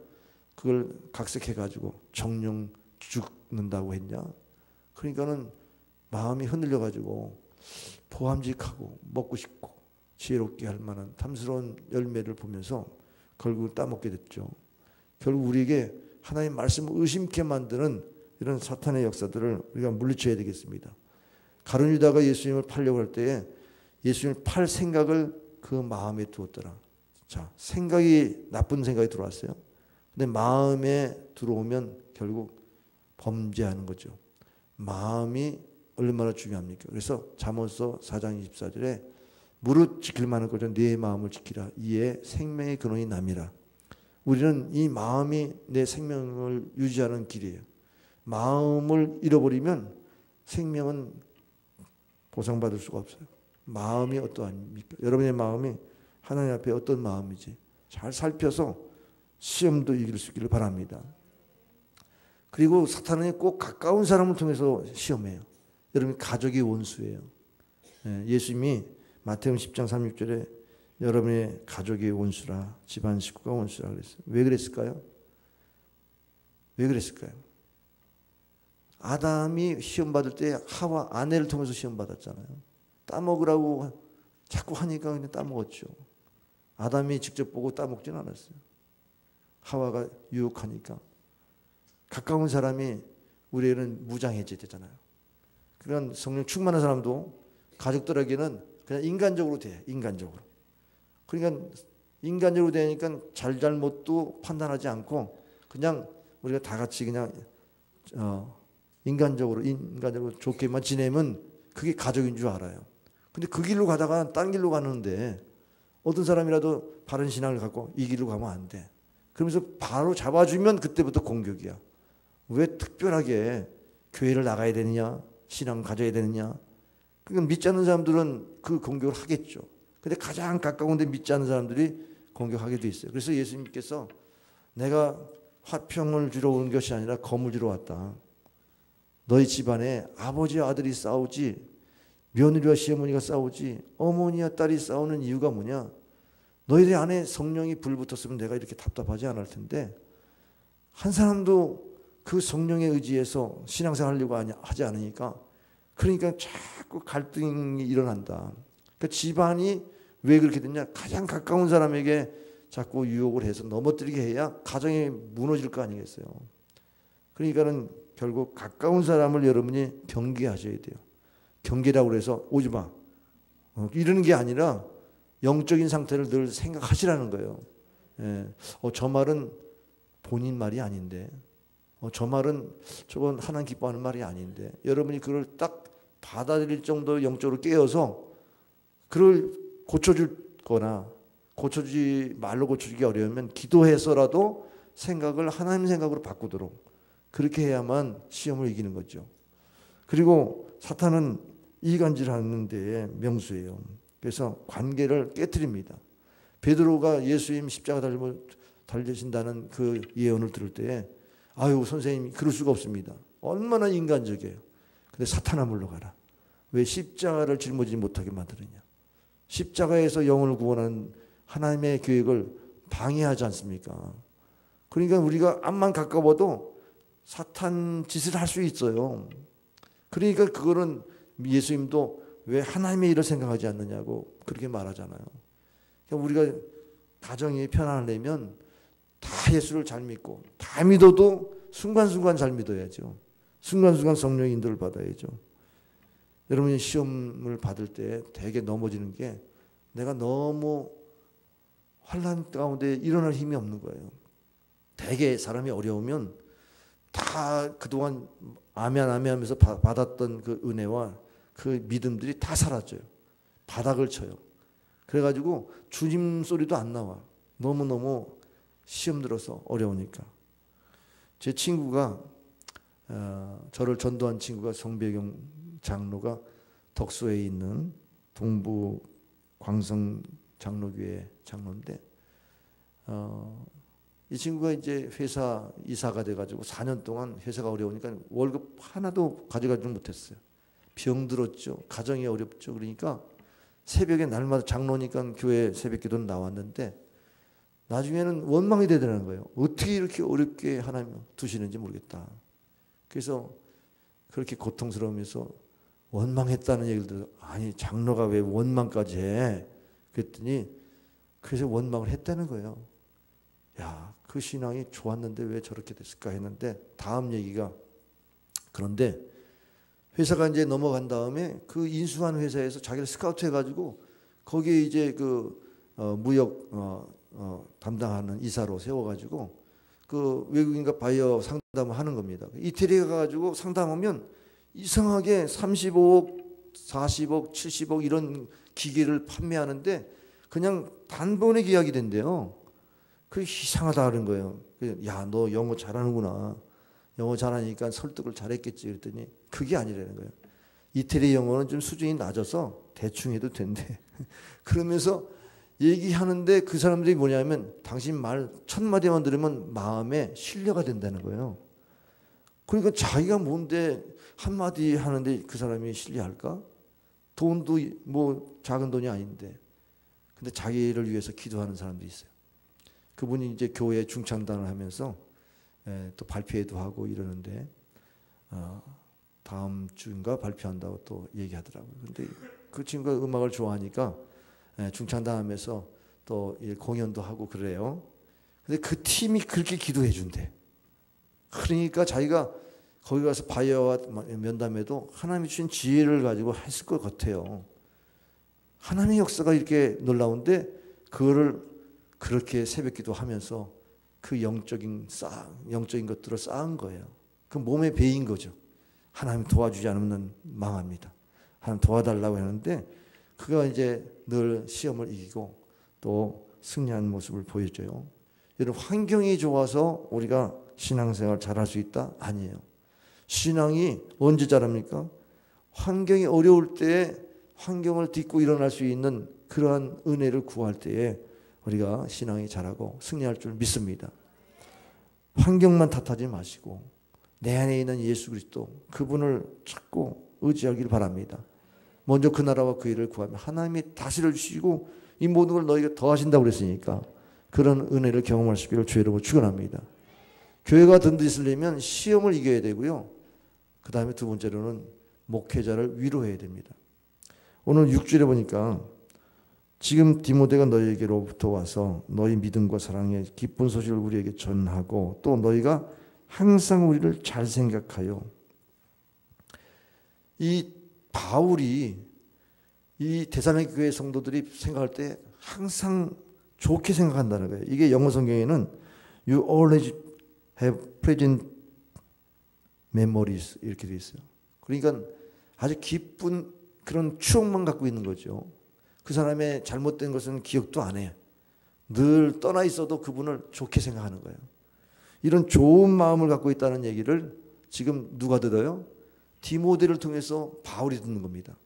그걸 각색해가지고 정령 죽는다고 했냐? 그러니까는 마음이 흔들려가지고 보암직하고 먹고 싶고 지혜롭게 할 만한 탐스러운 열매를 보면서 결국 따먹게 됐죠. 결국 우리에게 하나님의 말씀을 의심케 만드는 이런 사탄의 역사들을 우리가 물리쳐야 되겠습니다. 가룟 유다가 예수님을 팔려고 할 때에 예수님을 팔 생각을 그 마음에 두었더라. 자, 생각이 나쁜 생각이 들어왔어요. 근데 마음에 들어오면 결국 범죄하는 거죠. 마음이 얼마나 중요합니까? 그래서 잠언서 4장 24절에 무릇 지킬 만한 것은 네 마음을 지키라. 이에 생명의 근원이 남이라. 우리는 이 마음이 내 생명을 유지하는 길이에요. 마음을 잃어버리면 생명은 보상받을 수가 없어요. 마음이 어떠합니까? 여러분의 마음이 하나님 앞에 어떤 마음이지? 잘 살펴서 시험도 이길 수 있기를 바랍니다. 그리고 사탄은 꼭 가까운 사람을 통해서 시험해요. 여러분 가족이 원수예요. 예수님이 마태복음 10장 36절에 여러분의 가족이 원수라, 집안 식구가 원수라 그랬어요. 왜 그랬을까요? 왜 그랬을까요? 아담이 시험 받을 때 하와 아내를 통해서 시험 받았잖아요. 따먹으라고 자꾸 하니까 그냥 따먹었죠. 아담이 직접 보고 따먹진 않았어요. 하와가 유혹하니까. 가까운 사람이 우리에게는 무장해제 되잖아요. 그런 성령 충만한 사람도 가족들에게는 그냥 인간적으로 돼. 인간적으로. 그러니까 인간적으로 되니까 잘잘못도 판단하지 않고 그냥 우리가 다 같이 그냥 인간적으로 좋게만 지내면 그게 가족인 줄 알아요. 근데 그 길로 가다가 딴 길로 가는데 어떤 사람이라도 바른 신앙을 갖고 이 길로 가면 안 돼. 그러면서 바로 잡아주면 그때부터 공격이야. 왜 특별하게 교회를 나가야 되느냐? 신앙을 가져야 되느냐? 그러니까 믿지 않는 사람들은 그 공격을 하겠죠. 근데 가장 가까운 데 믿지 않는 사람들이 공격하게 돼 있어요. 그래서 예수님께서 내가 화평을 주러 온 것이 아니라 검을 주러 왔다. 너희 집안에 아버지와 아들이 싸우지 며느리와 시어머니가 싸우지 어머니와 딸이 싸우는 이유가 뭐냐? 너희들 안에 성령이 불붙었으면 내가 이렇게 답답하지 않을 텐데 한 사람도 그 성령에 의지해서 신앙생활 하려고 하지 않으니까 그러니까 자꾸 갈등이 일어난다. 그러니까 집안이 왜 그렇게 됐냐? 가장 가까운 사람에게 자꾸 유혹을 해서 넘어뜨리게 해야 가정이 무너질 거 아니겠어요. 그러니까는 결국 가까운 사람을 여러분이 경계하셔야 돼요. 경계라고 해서 오지 마. 이러는 게 아니라 영적인 상태를 늘 생각하시라는 거예요. 저 말은 본인 말이 아닌데 저 말은 저건 하나님 기뻐하는 말이 아닌데 여러분이 그걸 딱 받아들일 정도 영적으로 깨어서 그걸 고쳐줄 거나 말로 고쳐주기 어려우면 기도해서라도 생각을 하나님 생각으로 바꾸도록 그렇게 해야만 시험을 이기는 거죠. 그리고 사탄은 이간질하는 데에 명수예요. 그래서 관계를 깨트립니다. 베드로가 예수님 십자가 달리신다는 그 예언을 들을 때에 아유 선생님 그럴 수가 없습니다. 얼마나 인간적이에요. 근데 사탄아 물러가라. 왜 십자가를 짊어지지 못하게 만드느냐. 십자가에서 영혼을 구원하는 하나님의 계획을 방해하지 않습니까? 그러니까 우리가 암만 가까워도 사탄 짓을 할 수 있어요. 그러니까 그거는 예수님도 왜 하나님의 일을 생각하지 않느냐고 그렇게 말하잖아요. 그러니까 우리가 가정이 편안하려면 다 예수를 잘 믿고 다 믿어도 순간순간 잘 믿어야죠. 순간순간 성령의 인도를 받아야죠. 여러분이 시험을 받을 때 되게 넘어지는 게 내가 너무 환난 가운데 일어날 힘이 없는 거예요. 되게 사람이 어려우면 다 그동안 아멘 하면서 받았던 그 은혜와 그 믿음들이 다 사라져요. 바닥을 쳐요. 그래가지고 주님 소리도 안 나와. 너무너무 시험 들어서 어려우니까. 제 친구가 저를 전도한 친구가 성배경 장로가 덕소에 있는 동부 광성 장로교회 장로인데 이 친구가 이제 회사 이사가 돼가지고 4년 동안 회사가 어려우니까 월급 하나도 가져가지 못했어요. 병들었죠. 가정이 어렵죠. 그러니까 새벽에 날마다 장로니까 교회 새벽기도는 나왔는데 나중에는 원망이 되더라는 거예요. 어떻게 이렇게 어렵게 하나님 두시는지 모르겠다. 그래서 그렇게 고통스러우면서 원망했다는 얘기를 들어서 아니 장로가 왜 원망까지 해? 그랬더니 그래서 원망을 했다는 거예요. 야, 그 신앙이 좋았는데 왜 저렇게 됐을까 했는데 다음 얘기가 그런데 회사가 이제 넘어간 다음에 그 인수한 회사에서 자기를 스카우트 해가지고 거기에 이제 그 무역 담당하는 이사로 세워가지고 그 외국인과 바이어 상담을 하는 겁니다. 이태리에 가가지고 상담하면 이상하게 35억, 40억, 70억 이런 기계를 판매하는데 그냥 단번에 계약이 된대요. 그게 이상하다는 거예요. 야, 너 영어 잘하는구나. 영어 잘하니까 설득을 잘했겠지. 그랬더니 그게 아니라는 거예요. 이태리 영어는 좀 수준이 낮아서 대충 해도 된대. 그러면서 얘기하는데 그 사람들이 뭐냐면 당신 말 첫 마디만 들으면 마음에 신뢰가 된다는 거예요. 그러니까 자기가 뭔데 한마디 하는데 그 사람이 신뢰할까? 돈도 뭐 작은 돈이 아닌데. 근데 자기를 위해서 기도하는 사람도 있어요. 그분이 이제 교회 중창단을 하면서 또 발표회도 하고 이러는데 다음 주인가 발표한다고 또 얘기하더라고요. 근데 그 친구가 음악을 좋아하니까 중창단 하면서 또 공연도 하고 그래요. 근데 그 팀이 그렇게 기도해 준대. 그러니까 자기가 거기 가서 바이어와 면담에도 하나님이 주신 지혜를 가지고 했을 것 같아요. 하나님의 역사가 이렇게 놀라운데 그거를 그렇게 새벽기도 하면서 그 영적인 것들을 쌓은 거예요. 그 몸에 배인 거죠. 하나님 도와주지 않으면 망합니다. 하나님 도와달라고 하는데 그가 이제 늘 시험을 이기고 또 승리하는 모습을 보여줘요. 여러분 환경이 좋아서 우리가 신앙생활 잘할 수 있다? 아니에요. 신앙이 언제 잘합니까? 환경이 어려울 때에 환경을 딛고 일어날 수 있는 그러한 은혜를 구할 때에 우리가 신앙이 잘하고 승리할 줄 믿습니다. 환경만 탓하지 마시고 내 안에 있는 예수 그리스도 그분을 찾고 의지하기를 바랍니다. 먼저 그 나라와 그 일을 구하면 하나님이 다스려 주시고 이 모든 걸 너희가 더하신다고 그랬으니까 그런 은혜를 경험할 수 있기를 주의 이름으로 축원합니다. 교회가 든든해지려면 시험을 이겨야 되고요. 그 다음에 두 번째로는 목회자를 위로해야 됩니다. 오늘 6절에 보니까 지금 디모데가 너희에게로부터 와서 너희 믿음과 사랑의 기쁜 소식을 우리에게 전하고 또 너희가 항상 우리를 잘 생각하여 이 바울이 이 데살로니가 교회 성도들이 생각할 때 항상 좋게 생각한다는 거예요. 이게 영어 성경에는 You always have pleasant memories 이렇게 되어 있어요. 그러니까 아주 기쁜 그런 추억만 갖고 있는 거죠. 그 사람의 잘못된 것은 기억도 안 해요. 늘 떠나 있어도 그분을 좋게 생각하는 거예요. 이런 좋은 마음을 갖고 있다는 얘기를 지금 누가 들어요? 디모데를 통해서 바울이 듣는 겁니다.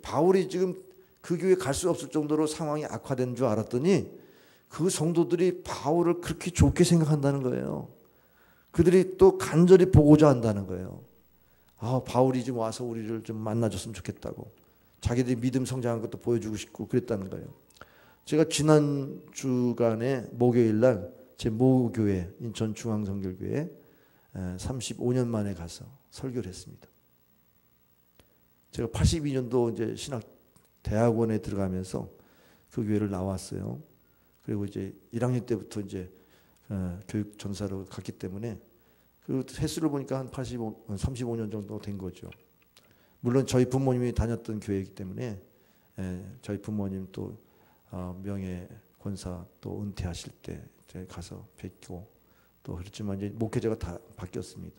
바울이 지금 그 교회에 갈 수 없을 정도로 상황이 악화된 줄 알았더니 그 성도들이 바울을 그렇게 좋게 생각한다는 거예요. 그들이 또 간절히 보고자 한다는 거예요. 바울이 좀 와서 우리를 좀 만나줬으면 좋겠다고. 자기들이 믿음 성장한 것도 보여주고 싶고 그랬다는 거예요. 제가 지난 주간에 목요일 날 제 모교회 인천중앙성결교회 35년 만에 가서 설교를 했습니다. 제가 82년도 이제 신학 대학원에 들어가면서 그 교회를 나왔어요. 그리고 이제 1학년 때부터 이제 교육 전사로 갔기 때문에 그 횟수를 보니까 한 35년 정도 된 거죠. 물론 저희 부모님이 다녔던 교회이기 때문에 저희 부모님 또 명예 권사 또 은퇴하실 때 가서 뵙고 또 그렇지만 이제 목회자가 다 바뀌었습니다.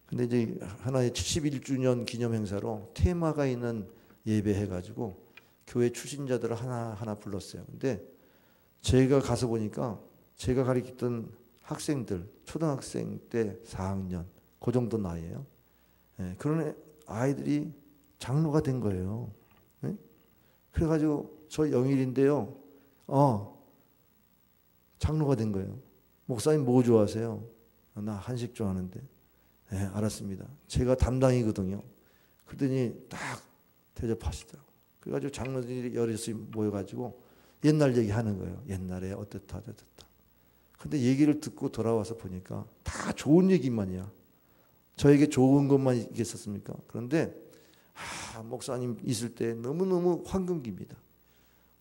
근데 이제 하나의 71주년 기념 행사로 테마가 있는 예배 해가지고 교회 출신자들을 하나 불렀어요. 근데 제가 가서 보니까 제가 가르쳤던 학생들, 초등학생 때 4학년, 그 정도 나이에요. 그런 아이들이 장로가 된 거예요. 그래가지고 저 영일인데요. 장로가 된 거예요. 목사님 뭐 좋아하세요? 나 한식 좋아하는데. 네, 알았습니다. 제가 담당이거든요. 그러더니 딱 대접하시더라고요. 그래가지고 장로들이 여럿이 모여가지고 옛날 얘기하는 거예요. 옛날에 어땠다 어땠다. 근데 얘기를 듣고 돌아와서 보니까 다 좋은 얘기만이야. 저에게 좋은 것만 있겠었습니까? 그런데 목사님 있을 때 너무너무 황금기입니다.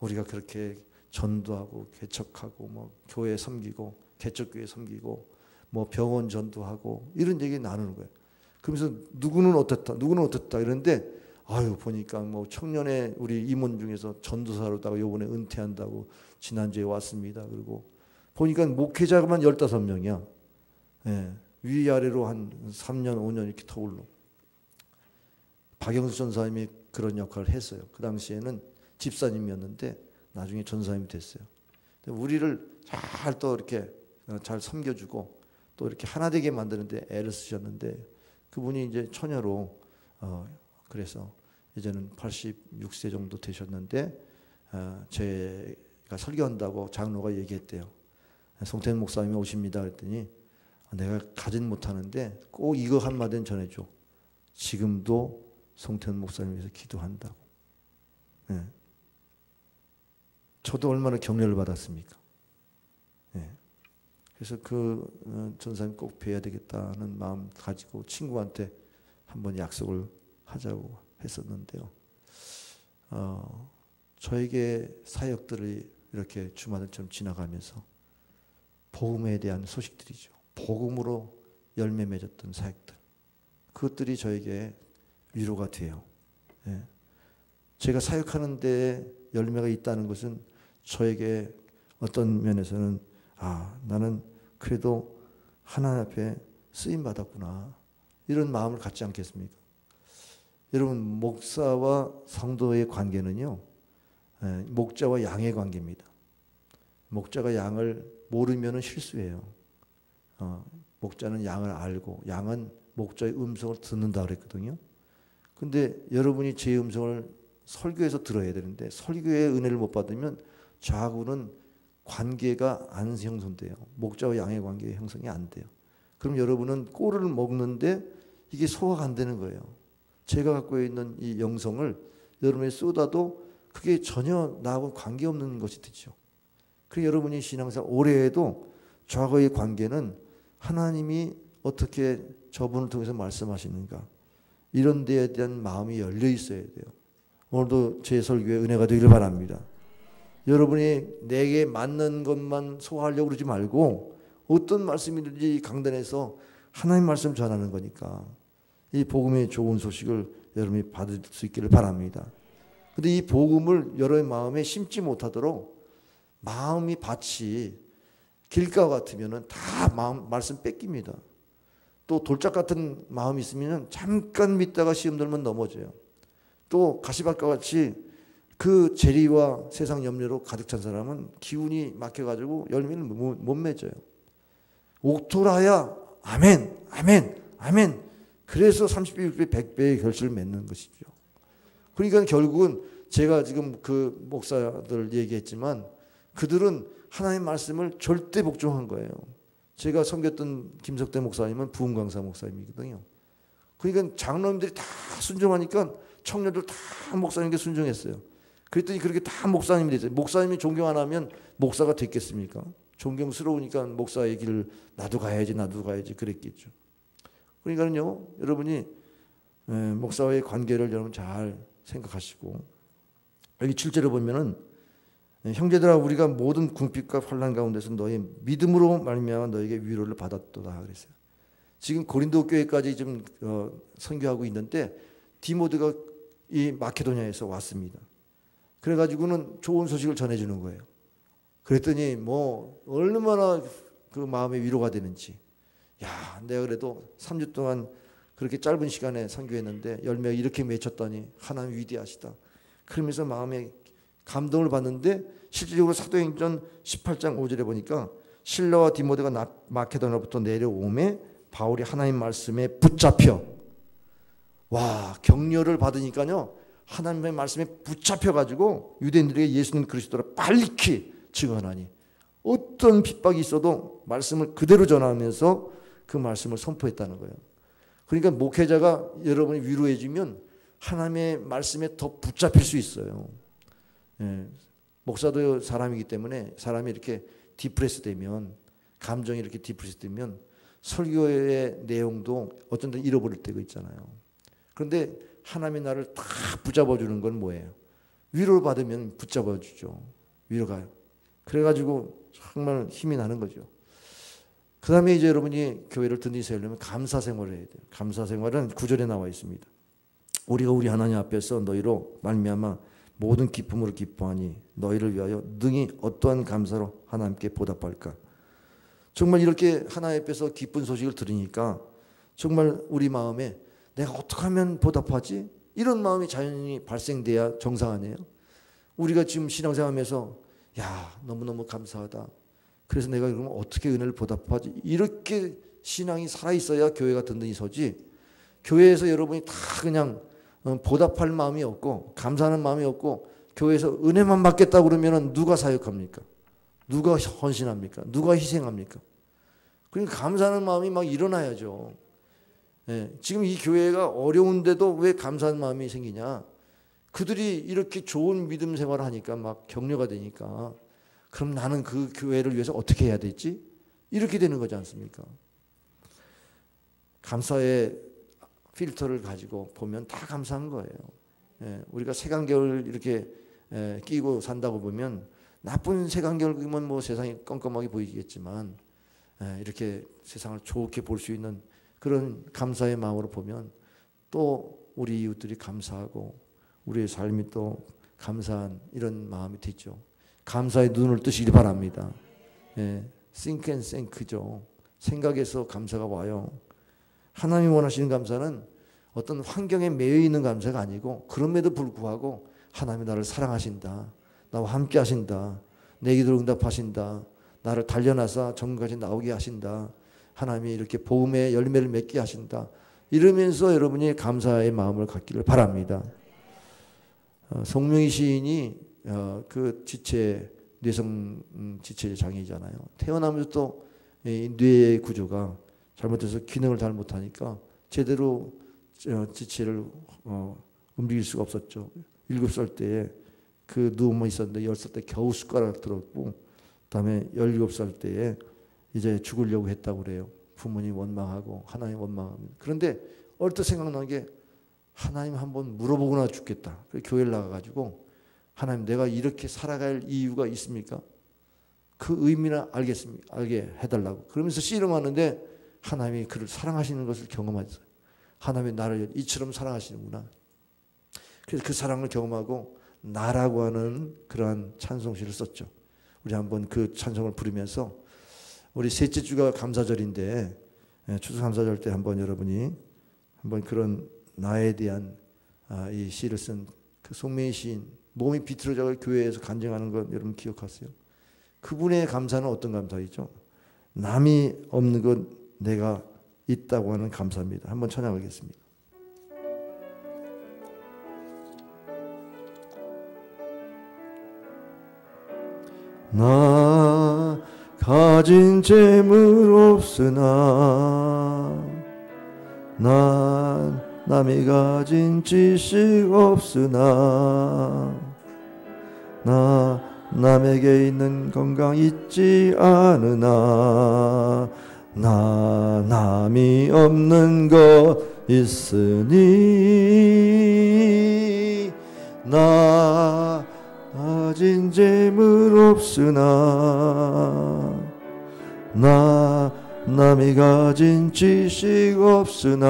우리가 그렇게 전도하고 개척하고 뭐 교회 섬기고 개척교회 섬기고 뭐 병원 전도하고 이런 얘기 나누는 거예요. 그러면서 누구는 어떻다 누구는 어떻다 이런데 보니까 뭐 청년의 우리 임원 중에서 전도사로다가 요번에 은퇴한다고 지난주에 왔습니다. 그리고 보니까 목회자만 15명이야. 예, 위아래로 한 3년 5년 이렇게 터울로. 박영수 전사님이 그런 역할을 했어요. 그 당시에는 집사님이었는데 나중에 전사님이 됐어요. 우리를 잘 또 이렇게 잘 섬겨주고 또 이렇게 하나 되게 만드는데 애를 쓰셨는데 그분이 이제 처녀로 그래서 이제는 86세 정도 되셨는데 제가 설교한다고 장로가 얘기했대요. 송태현 목사님이 오십니다 그랬더니 내가 가진 못하는데 꼭 이거 한마디는 전해줘. 지금도 송태현 목사님 위해서 기도한다고. 네. 저도 얼마나 격려를 받았습니까? 네. 그래서 그 전사님 꼭 뵈야 되겠다는 마음 가지고 친구한테 한번 약속을 하자고 했었는데요. 저에게 사역들이 이렇게 주마등처럼 지나가면서 복음에 대한 소식들이죠. 복음으로 열매 맺었던 사역들. 그것들이 저에게 위로가 돼요. 예. 제가 사역하는 데 열매가 있다는 것은 저에게 어떤 면에서는 나는 그래도 하나님 앞에 쓰임 받았구나. 이런 마음을 갖지 않겠습니까? 여러분 목사와 성도의 관계는요. 목자와 양의 관계입니다. 목자가 양을 모르면 실수예요. 목자는 양을 알고 양은 목자의 음성을 듣는다 그랬거든요. 근데 여러분이 제 음성을 설교에서 들어야 되는데 설교의 은혜를 못 받으면 저하고는 관계가 안 형성돼요. 목자와 양의 관계 형성이 안 돼요. 그럼 여러분은 꼴을 먹는데 이게 소화가 안 되는 거예요. 제가 갖고 있는 이 영성을 여러분이 쏟아도 그게 전혀 나하고 관계없는 것이 되죠. 그래서 여러분이 신앙생활 오래 해도 저하고의 관계는 하나님이 어떻게 저분을 통해서 말씀하시는가 이런 데에 대한 마음이 열려 있어야 돼요. 오늘도 제 설교에 은혜가 되기를 바랍니다. 여러분이 내게 맞는 것만 소화하려고 그러지 말고 어떤 말씀이든지 강단에서 하나님 말씀 전하는 거니까 이 복음의 좋은 소식을 여러분이 받을 수 있기를 바랍니다. 근데 이 복음을 여러분의 마음에 심지 못하도록 마음이 밭이 길가 같으면 다 말씀 뺏깁니다. 또 돌짝 같은 마음이 있으면 잠깐 믿다가 시험 들면 넘어져요. 또 가시밭과 같이 그 재리와 세상 염려로 가득 찬 사람은 기운이 막혀가지고 열매를 못 맺어요. 옥토라야 아멘 아멘 아멘. 그래서 30배 100배의 결실을 맺는 것이죠. 그러니까 결국은 제가 지금 그 목사들 얘기했지만 그들은 하나님의 말씀을 절대 복종한 거예요. 제가 섬겼던 김석대 목사님은 부흥강사 목사님이거든요. 그러니까 장로님들이 다 순종하니까 청년들 다 목사님께 순종했어요. 그랬더니 그렇게 다 목사님이 됐어요. 목사님이 존경 안 하면 목사가 됐겠습니까? 존경스러우니까 목사의 길을 나도 가야지 그랬겠죠. 그러니까요 여러분이 목사와의 관계를 여러분 잘 생각하시고 여기 7절에 보면은 형제들아 우리가 모든 궁핍과 환난 가운데서 너희 믿음으로 말미암아 너에게 위로를 받았도다 그랬어요. 지금 고린도 교회까지 좀 선교하고 있는데 디모데가 이 마케도냐에서 왔습니다. 그래가지고는 좋은 소식을 전해주는 거예요. 그랬더니 뭐 얼마나 그 마음의 위로가 되는지. 야, 내가 그래도 3주 동안 그렇게 짧은 시간에 선교했는데 열매가 이렇게 맺혔다니 하나님 위대하시다. 그러면서 마음에 감동을 받는데 실질적으로 사도행전 18장 5절에 보니까 실라와 디모데가 마케도냐로부터 내려오매 바울이 하나님 말씀에 붙잡혀 격려를 받으니까요 하나님의 말씀에 붙잡혀가지고 유대인들에게 예수님 그리스도를 빨리 증언하니 어떤 핍박이 있어도 말씀을 그대로 전하면서 그 말씀을 선포했다는 거예요. 그러니까 목회자가 여러분이 위로해주면 하나님의 말씀에 더 붙잡힐 수 있어요. 예. 목사도 사람이기 때문에 사람이 이렇게 디프레스 되면, 감정이 이렇게 디프레스 되면 설교의 내용도 어떤 때 잃어버릴 때가 있잖아요. 그런데 하나님이 나를 다 붙잡아주는 건 뭐예요? 위로를 받으면 붙잡아주죠. 위로가. 그래가지고 정말 힘이 나는 거죠. 그 다음에 이제 여러분이 교회를 든든히 세우려면 감사 생활을 해야 돼요. 감사 생활은 9절에 나와 있습니다. 우리가 우리 하나님 앞에서 너희로 말미암아 모든 기쁨으로 기뻐하니 너희를 위하여 능히 어떠한 감사로 하나님께 보답할까. 정말 이렇게 하나님 앞에서 기쁜 소식을 들으니까 정말 우리 마음에 내가 어떻게 하면 보답하지? 이런 마음이 자연히 발생돼야 정상 아니에요? 우리가 지금 신앙생활하면서 야, 너무너무 감사하다. 그래서 내가 그러면 어떻게 은혜를 보답하지? 이렇게 신앙이 살아있어야 교회가 든든히 서지. 교회에서 여러분이 다 그냥 보답할 마음이 없고 감사하는 마음이 없고 교회에서 은혜만 받겠다고 그러면 누가 사역합니까? 누가 헌신합니까? 누가 희생합니까? 그러니까 감사하는 마음이 막 일어나야죠. 예, 지금 이 교회가 어려운데도 왜 감사하는 마음이 생기냐? 그들이 이렇게 좋은 믿음 생활을 하니까 막 격려가 되니까 그럼 나는 그 교회를 위해서 어떻게 해야 되지? 이렇게 되는 거지 않습니까? 감사의 필터를 가지고 보면 다 감사한 거예요. 예, 우리가 색안경을 이렇게 끼고 산다고 보면 나쁜 색안경을 끼면 뭐 세상이 껌껌하게 보이겠지만 이렇게 세상을 좋게 볼 수 있는 그런 감사의 마음으로 보면 또 우리 이웃들이 감사하고 우리의 삶이 또 감사한 이런 마음이 되죠. 감사의 눈을 뜨시기 바랍니다. 예, think and thank죠. 생각에서 감사가 와요. 하나님이 원하시는 감사는 어떤 환경에 매여 있는 감사가 아니고 그럼에도 불구하고 하나님이 나를 사랑하신다. 나와 함께 하신다. 내 기도를 응답하신다. 나를 단련하사 전까지 나오게 하신다. 하나님이 이렇게 복음의 열매를 맺게 하신다. 이러면서 여러분이 감사의 마음을 갖기를 바랍니다. 송명희 시인이 그 지체, 뇌성 지체 장애잖아요. 태어나면서 또 뇌의 구조가 잘못해서 기능을 잘 못하니까 제대로 지체를 움직일 수가 없었죠. 7살 때에 그 누워만 있었는데 10살 때 겨우 숟가락 들었고 그다음에 17살 때에 이제 죽으려고 했다고 그래요. 부모님 원망하고 하나님 원망합니다. 그런데 얼핏 생각난 게 하나님 한번 물어보거나 죽겠다. 그래서 교회를 나가가지고 하나님 내가 이렇게 살아갈 이유가 있습니까? 그 의미나 알게 해달라고. 그러면서 씨름하는데 하나님이 그를 사랑하시는 것을 경험했어요. 하나님이 나를 이처럼 사랑하시는구나. 그래서 그 사랑을 경험하고 나라고 하는 그러한 찬송시를 썼죠. 우리 한번 그 찬송을 부르면서 우리 셋째 주가 감사절인데 추수감사절 때 한번 여러분이 한번 그런 나에 대한 이 시를 쓴 그 송명희 시인 몸이 비틀어져 교회에서 간증하는 것 여러분 기억하세요? 그분의 감사는 어떤 감사이죠? 남이 없는 것 내가 있다고 하는 감사입니다. 한번 찬양하겠습니다. 나 가진 재물 없으나 난 남이 가진 지식 없으나 나 남에게 있는 건강 있지 않으나 나 남이 없는 것 있으니 나 가진 재물 없으나 나 남이 가진 지식 없으나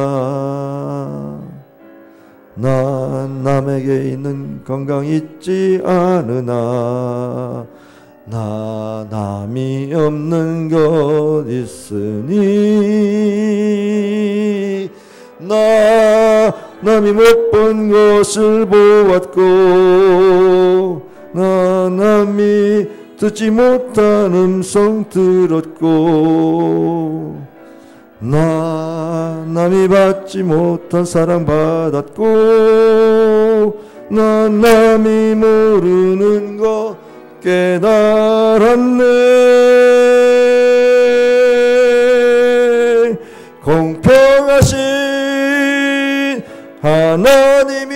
난 남에게 있는 건강 있지 않으나 나 남이 없는 것 있으니 나 남이 못 본 것을 보았고 나 남이 듣지 못한 음성 들었고 나 남이 받지 못한 사랑 받았고 나 남이 모르는 것 깨달았네. 하나님이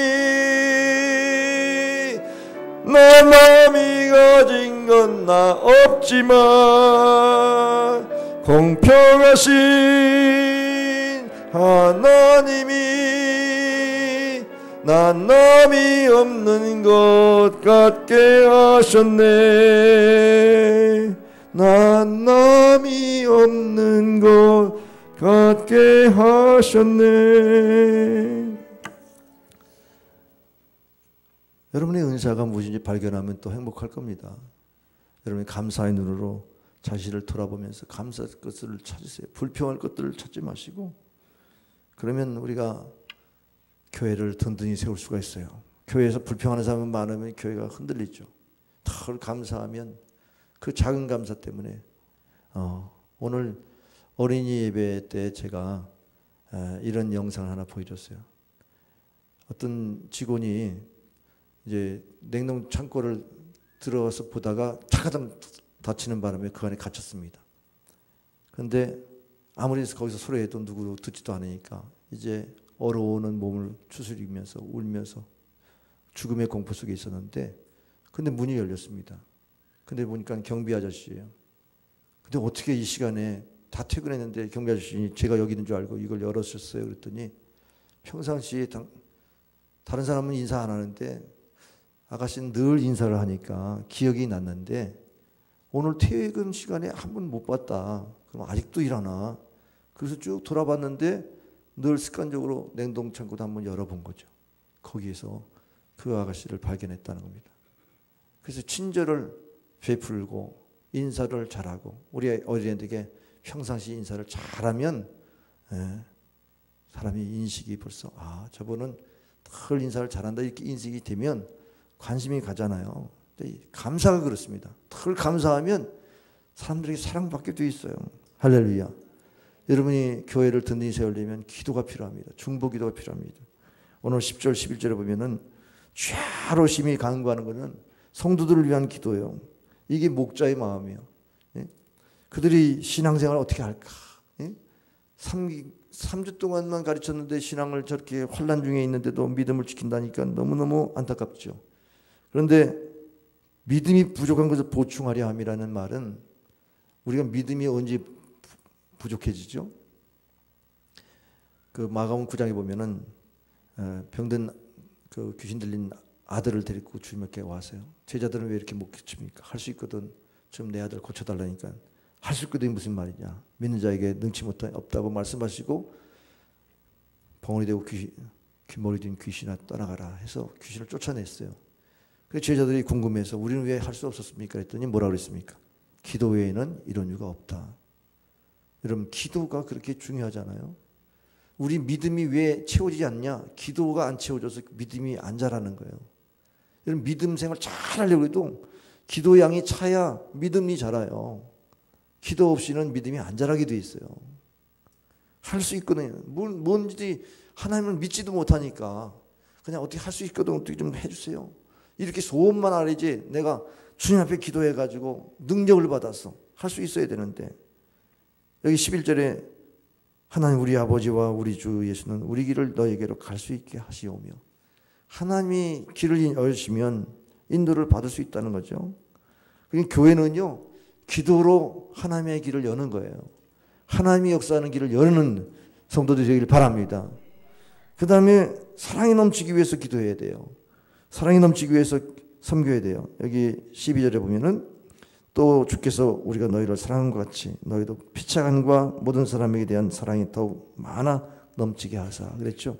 내 마음이 가진 건 나 없지만 공평하신 하나님이 난 남이 없는 것 같게 하셨네. 난 남이 없는 것 같게 하셨네. 여러분의 은사가 무엇인지 발견하면 또 행복할 겁니다. 여러분이 감사의 눈으로 자신을 돌아보면서 감사할 것을 찾으세요. 불평할 것들을 찾지 마시고, 그러면 우리가 교회를 든든히 세울 수가 있어요. 교회에서 불평하는 사람이 많으면 교회가 흔들리죠. 덜 감사하면 그 작은 감사 때문에 오늘 어린이 예배 때 제가 이런 영상을 하나 보여줬어요. 어떤 직원이 이제 냉동 창고를 들어가서 보다가 차가당 다치는 바람에 그 안에 갇혔습니다. 그런데 아무리 거기서 소리해도 누구도 듣지도 않으니까 이제 얼어오는 몸을 추스리면서 울면서 죽음의 공포 속에 있었는데, 근데 문이 열렸습니다. 근데 보니까 경비 아저씨예요. 근데 어떻게 이 시간에 다 퇴근했는데 경비 아저씨 제가 여기 있는 줄 알고 이걸 열었었어요. 그랬더니 평상시에 다른 사람은 인사 안 하는데 아가씨는 늘 인사를 하니까 기억이 났는데 오늘 퇴근 시간에 한 번 못 봤다. 그럼 아직도 일하나? 그래서 쭉 돌아봤는데 늘 습관적으로 냉동창고도 한번 열어본 거죠. 거기에서 그 아가씨를 발견했다는 겁니다. 그래서 친절을 베풀고 인사를 잘하고, 우리 어린이들에게 평상시 인사를 잘하면 사람이 인식이 벌써 저분은 늘 인사를 잘한다 이렇게 인식이 되면 관심이 가잖아요. 감사가 그렇습니다. 늘 감사하면 사람들에게 사랑받게 돼 있어요. 할렐루야. 여러분이 교회를 든든히 세우려면 기도가 필요합니다. 중보기도가 필요합니다. 오늘 10절 11절에 보면은 죄로심히 간구하는 것은 성도들을 위한 기도예요. 이게 목자의 마음이에요. 그들이 신앙생활을 어떻게 할까? 3주 동안만 가르쳤는데 신앙을 저렇게 환난 중에 있는데도 믿음을 지킨다니까 너무너무 안타깝죠. 그런데 믿음이 부족한 것을 보충하려 함이라는 말은 우리가 믿음이 언제 부족해지죠? 그 마가복음 9장에 보면은 병든 그 귀신 들린 아들을 데리고 주님께 왔어요. 제자들은 왜 이렇게 못 고칩니까? 할 수 있거든. 좀 내 아들 고쳐달라니까. 할 수 있거든 무슨 말이냐? 믿는 자에게 능치 못한 없다고 말씀하시고 벙어리 되고 귀머리 든 귀신아 떠나가라 해서 귀신을 쫓아냈어요. 그래서 제자들이 궁금해서 우리는 왜 할 수 없었습니까? 했더니 뭐라 그랬습니까? 기도 외에는 이런 이유가 없다. 여러분 기도가 그렇게 중요하잖아요. 우리 믿음이 왜 채워지지 않냐? 기도가 안 채워져서 믿음이 안 자라는 거예요. 여러분 믿음 생활 잘 하려고 해도 기도 양이 차야 믿음이 자라요. 기도 없이는 믿음이 안 자라게 돼 있어요. 할 수 있거든요. 뭔지 하나님을 믿지도 못하니까 그냥 어떻게 할 수 있거든 어떻게 좀 해주세요. 이렇게 소원만 알지 내가 주님 앞에 기도해가지고 능력을 받았어. 할 수 있어야 되는데 여기 11절에 하나님 우리 아버지와 우리 주 예수는 우리 길을 너에게로 갈 수 있게 하시오며, 하나님이 길을 열시면 인도를 받을 수 있다는 거죠. 그러니까 교회는요 기도로 하나님의 길을 여는 거예요. 하나님이 역사하는 길을 여는 성도들이 되길 바랍니다. 그 다음에 사랑이 넘치기 위해서 기도해야 돼요. 사랑이 넘치기 위해서 섬겨야 돼요. 여기 12절에 보면은 또 주께서 우리가 너희를 사랑한 것 같이 너희도 피차간과 모든 사람에게 대한 사랑이 더욱 많아 넘치게 하사 그랬죠.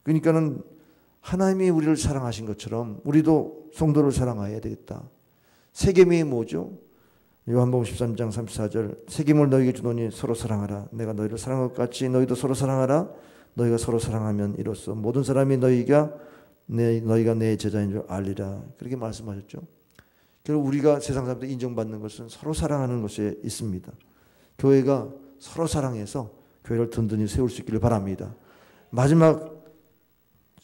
그러니까는 하나님이 우리를 사랑하신 것처럼 우리도 성도를 사랑해야 되겠다. 세계명이 뭐죠? 요한복음 13장 34절 세겜을 너희에게 주노니 서로 사랑하라. 내가 너희를 사랑한 것 같이 너희도 서로 사랑하라. 너희가 서로 사랑하면 이로써 모든 사람이 너희가 내 제자인 줄 알리라. 그렇게 말씀하셨죠. 결국 우리가 세상 사람들 인정받는 것은 서로 사랑하는 것에 있습니다. 교회가 서로 사랑해서 교회를 든든히 세울 수 있기를 바랍니다. 마지막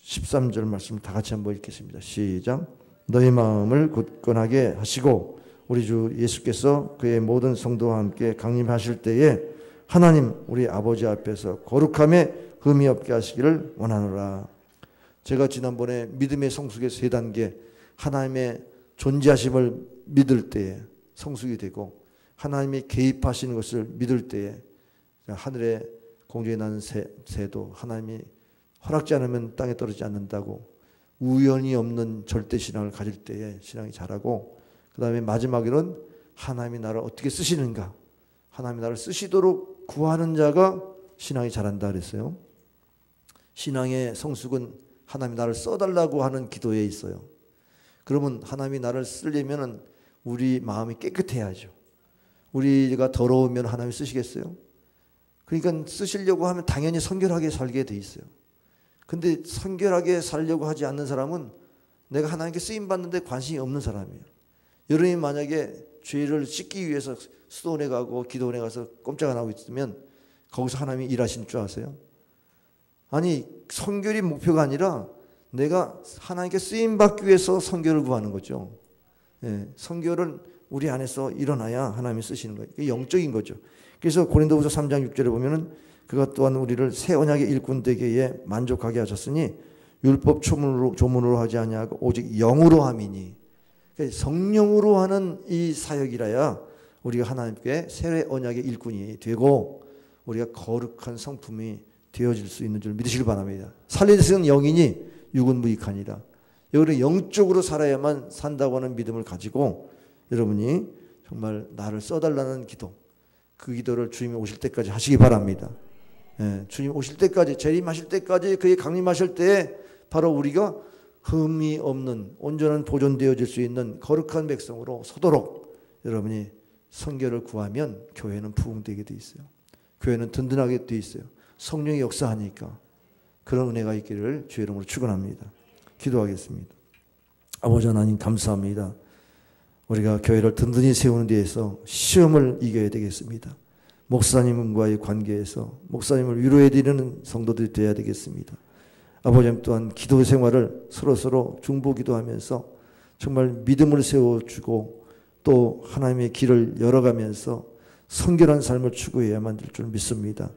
13절 말씀 다 같이 한번 읽겠습니다. 시작. 너희 마음을 굳건하게 하시고 우리 주 예수께서 그의 모든 성도와 함께 강림하실 때에 하나님 우리 아버지 앞에서 거룩함에 흠이 없게 하시기를 원하노라. 제가 지난번에 믿음의 성숙의 세 단계, 하나님의 존재하심을 믿을 때에 성숙이 되고 하나님이 개입하시는 것을 믿을 때에 하늘에 공중에 나는 새도 하나님이 허락지 않으면 땅에 떨어지지 않는다고 우연이 없는 절대신앙을 가질 때에 신앙이 자라고, 그 다음에 마지막에는 하나님이 나를 어떻게 쓰시는가, 하나님이 나를 쓰시도록 구하는 자가 신앙이 자란다 그랬어요. 신앙의 성숙은 하나님이 나를 써달라고 하는 기도에 있어요. 그러면 하나님이 나를 쓰려면 우리 마음이 깨끗해야죠. 우리가 더러우면 하나님이 쓰시겠어요? 그러니까 쓰시려고 하면 당연히 성결하게 살게 돼 있어요. 근데 성결하게 살려고 하지 않는 사람은 내가 하나님께 쓰임받는데 관심이 없는 사람이에요. 여러분이 만약에 죄를 씻기 위해서 수도원에 가고 기도원에 가서 꼼짝 안 하고 있으면 거기서 하나님이 일하시는 줄 아세요? 아니, 성결이 목표가 아니라 내가 하나님께 쓰임받기 위해서 성결을 구하는 거죠. 예, 성결은 우리 안에서 일어나야 하나님이 쓰시는 거예요. 이게 영적인 거죠. 그래서 고린도후서 3장 6절에 보면은 그것 또한 우리를 새 언약의 일꾼 되게 만족하게 하셨으니 율법 조문으로 하지 아니하고 오직 영으로 함이니. 그러니까 성령으로 하는 이 사역이라야 우리가 하나님께 새 언약의 일꾼이 되고 우리가 거룩한 성품이 되어질 수 있는 줄 믿으시길 바랍니다. 살리시는 영이니 육은 무익하니라. 여러분이 영적으로 살아야만 산다고 하는 믿음을 가지고 여러분이 정말 나를 써달라는 기도, 그 기도를 주님이 오실 때까지 하시기 바랍니다. 예, 주님 오실 때까지, 재림하실 때까지, 그의 강림하실 때에 바로 우리가 흠이 없는 온전한 보존되어질 수 있는 거룩한 백성으로 서도록 여러분이 성결을 구하면 교회는 부흥되게 돼 있어요. 교회는 든든하게 돼 있어요. 성령이 역사하니까. 그런 은혜가 있기를 주의 이름으로 축원합니다. 기도하겠습니다. 아버지 하나님 감사합니다. 우리가 교회를 든든히 세우는 데에서 시험을 이겨야 되겠습니다. 목사님과의 관계에서 목사님을 위로해드리는 성도들이 되어야 되겠습니다. 아버지 또한 기도 생활을 서로 중보기도하면서 정말 믿음을 세워주고 또 하나님의 길을 열어가면서 성결한 삶을 추구해야만 될 줄 믿습니다.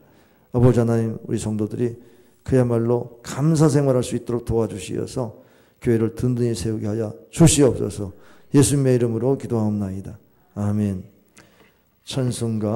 아버지 하나님, 우리 성도들이 그야말로 감사 생활할 수 있도록 도와주시어서 교회를 든든히 세우게 하여 주시옵소서. 예수님의 이름으로 기도하옵나이다. 아멘. 찬송가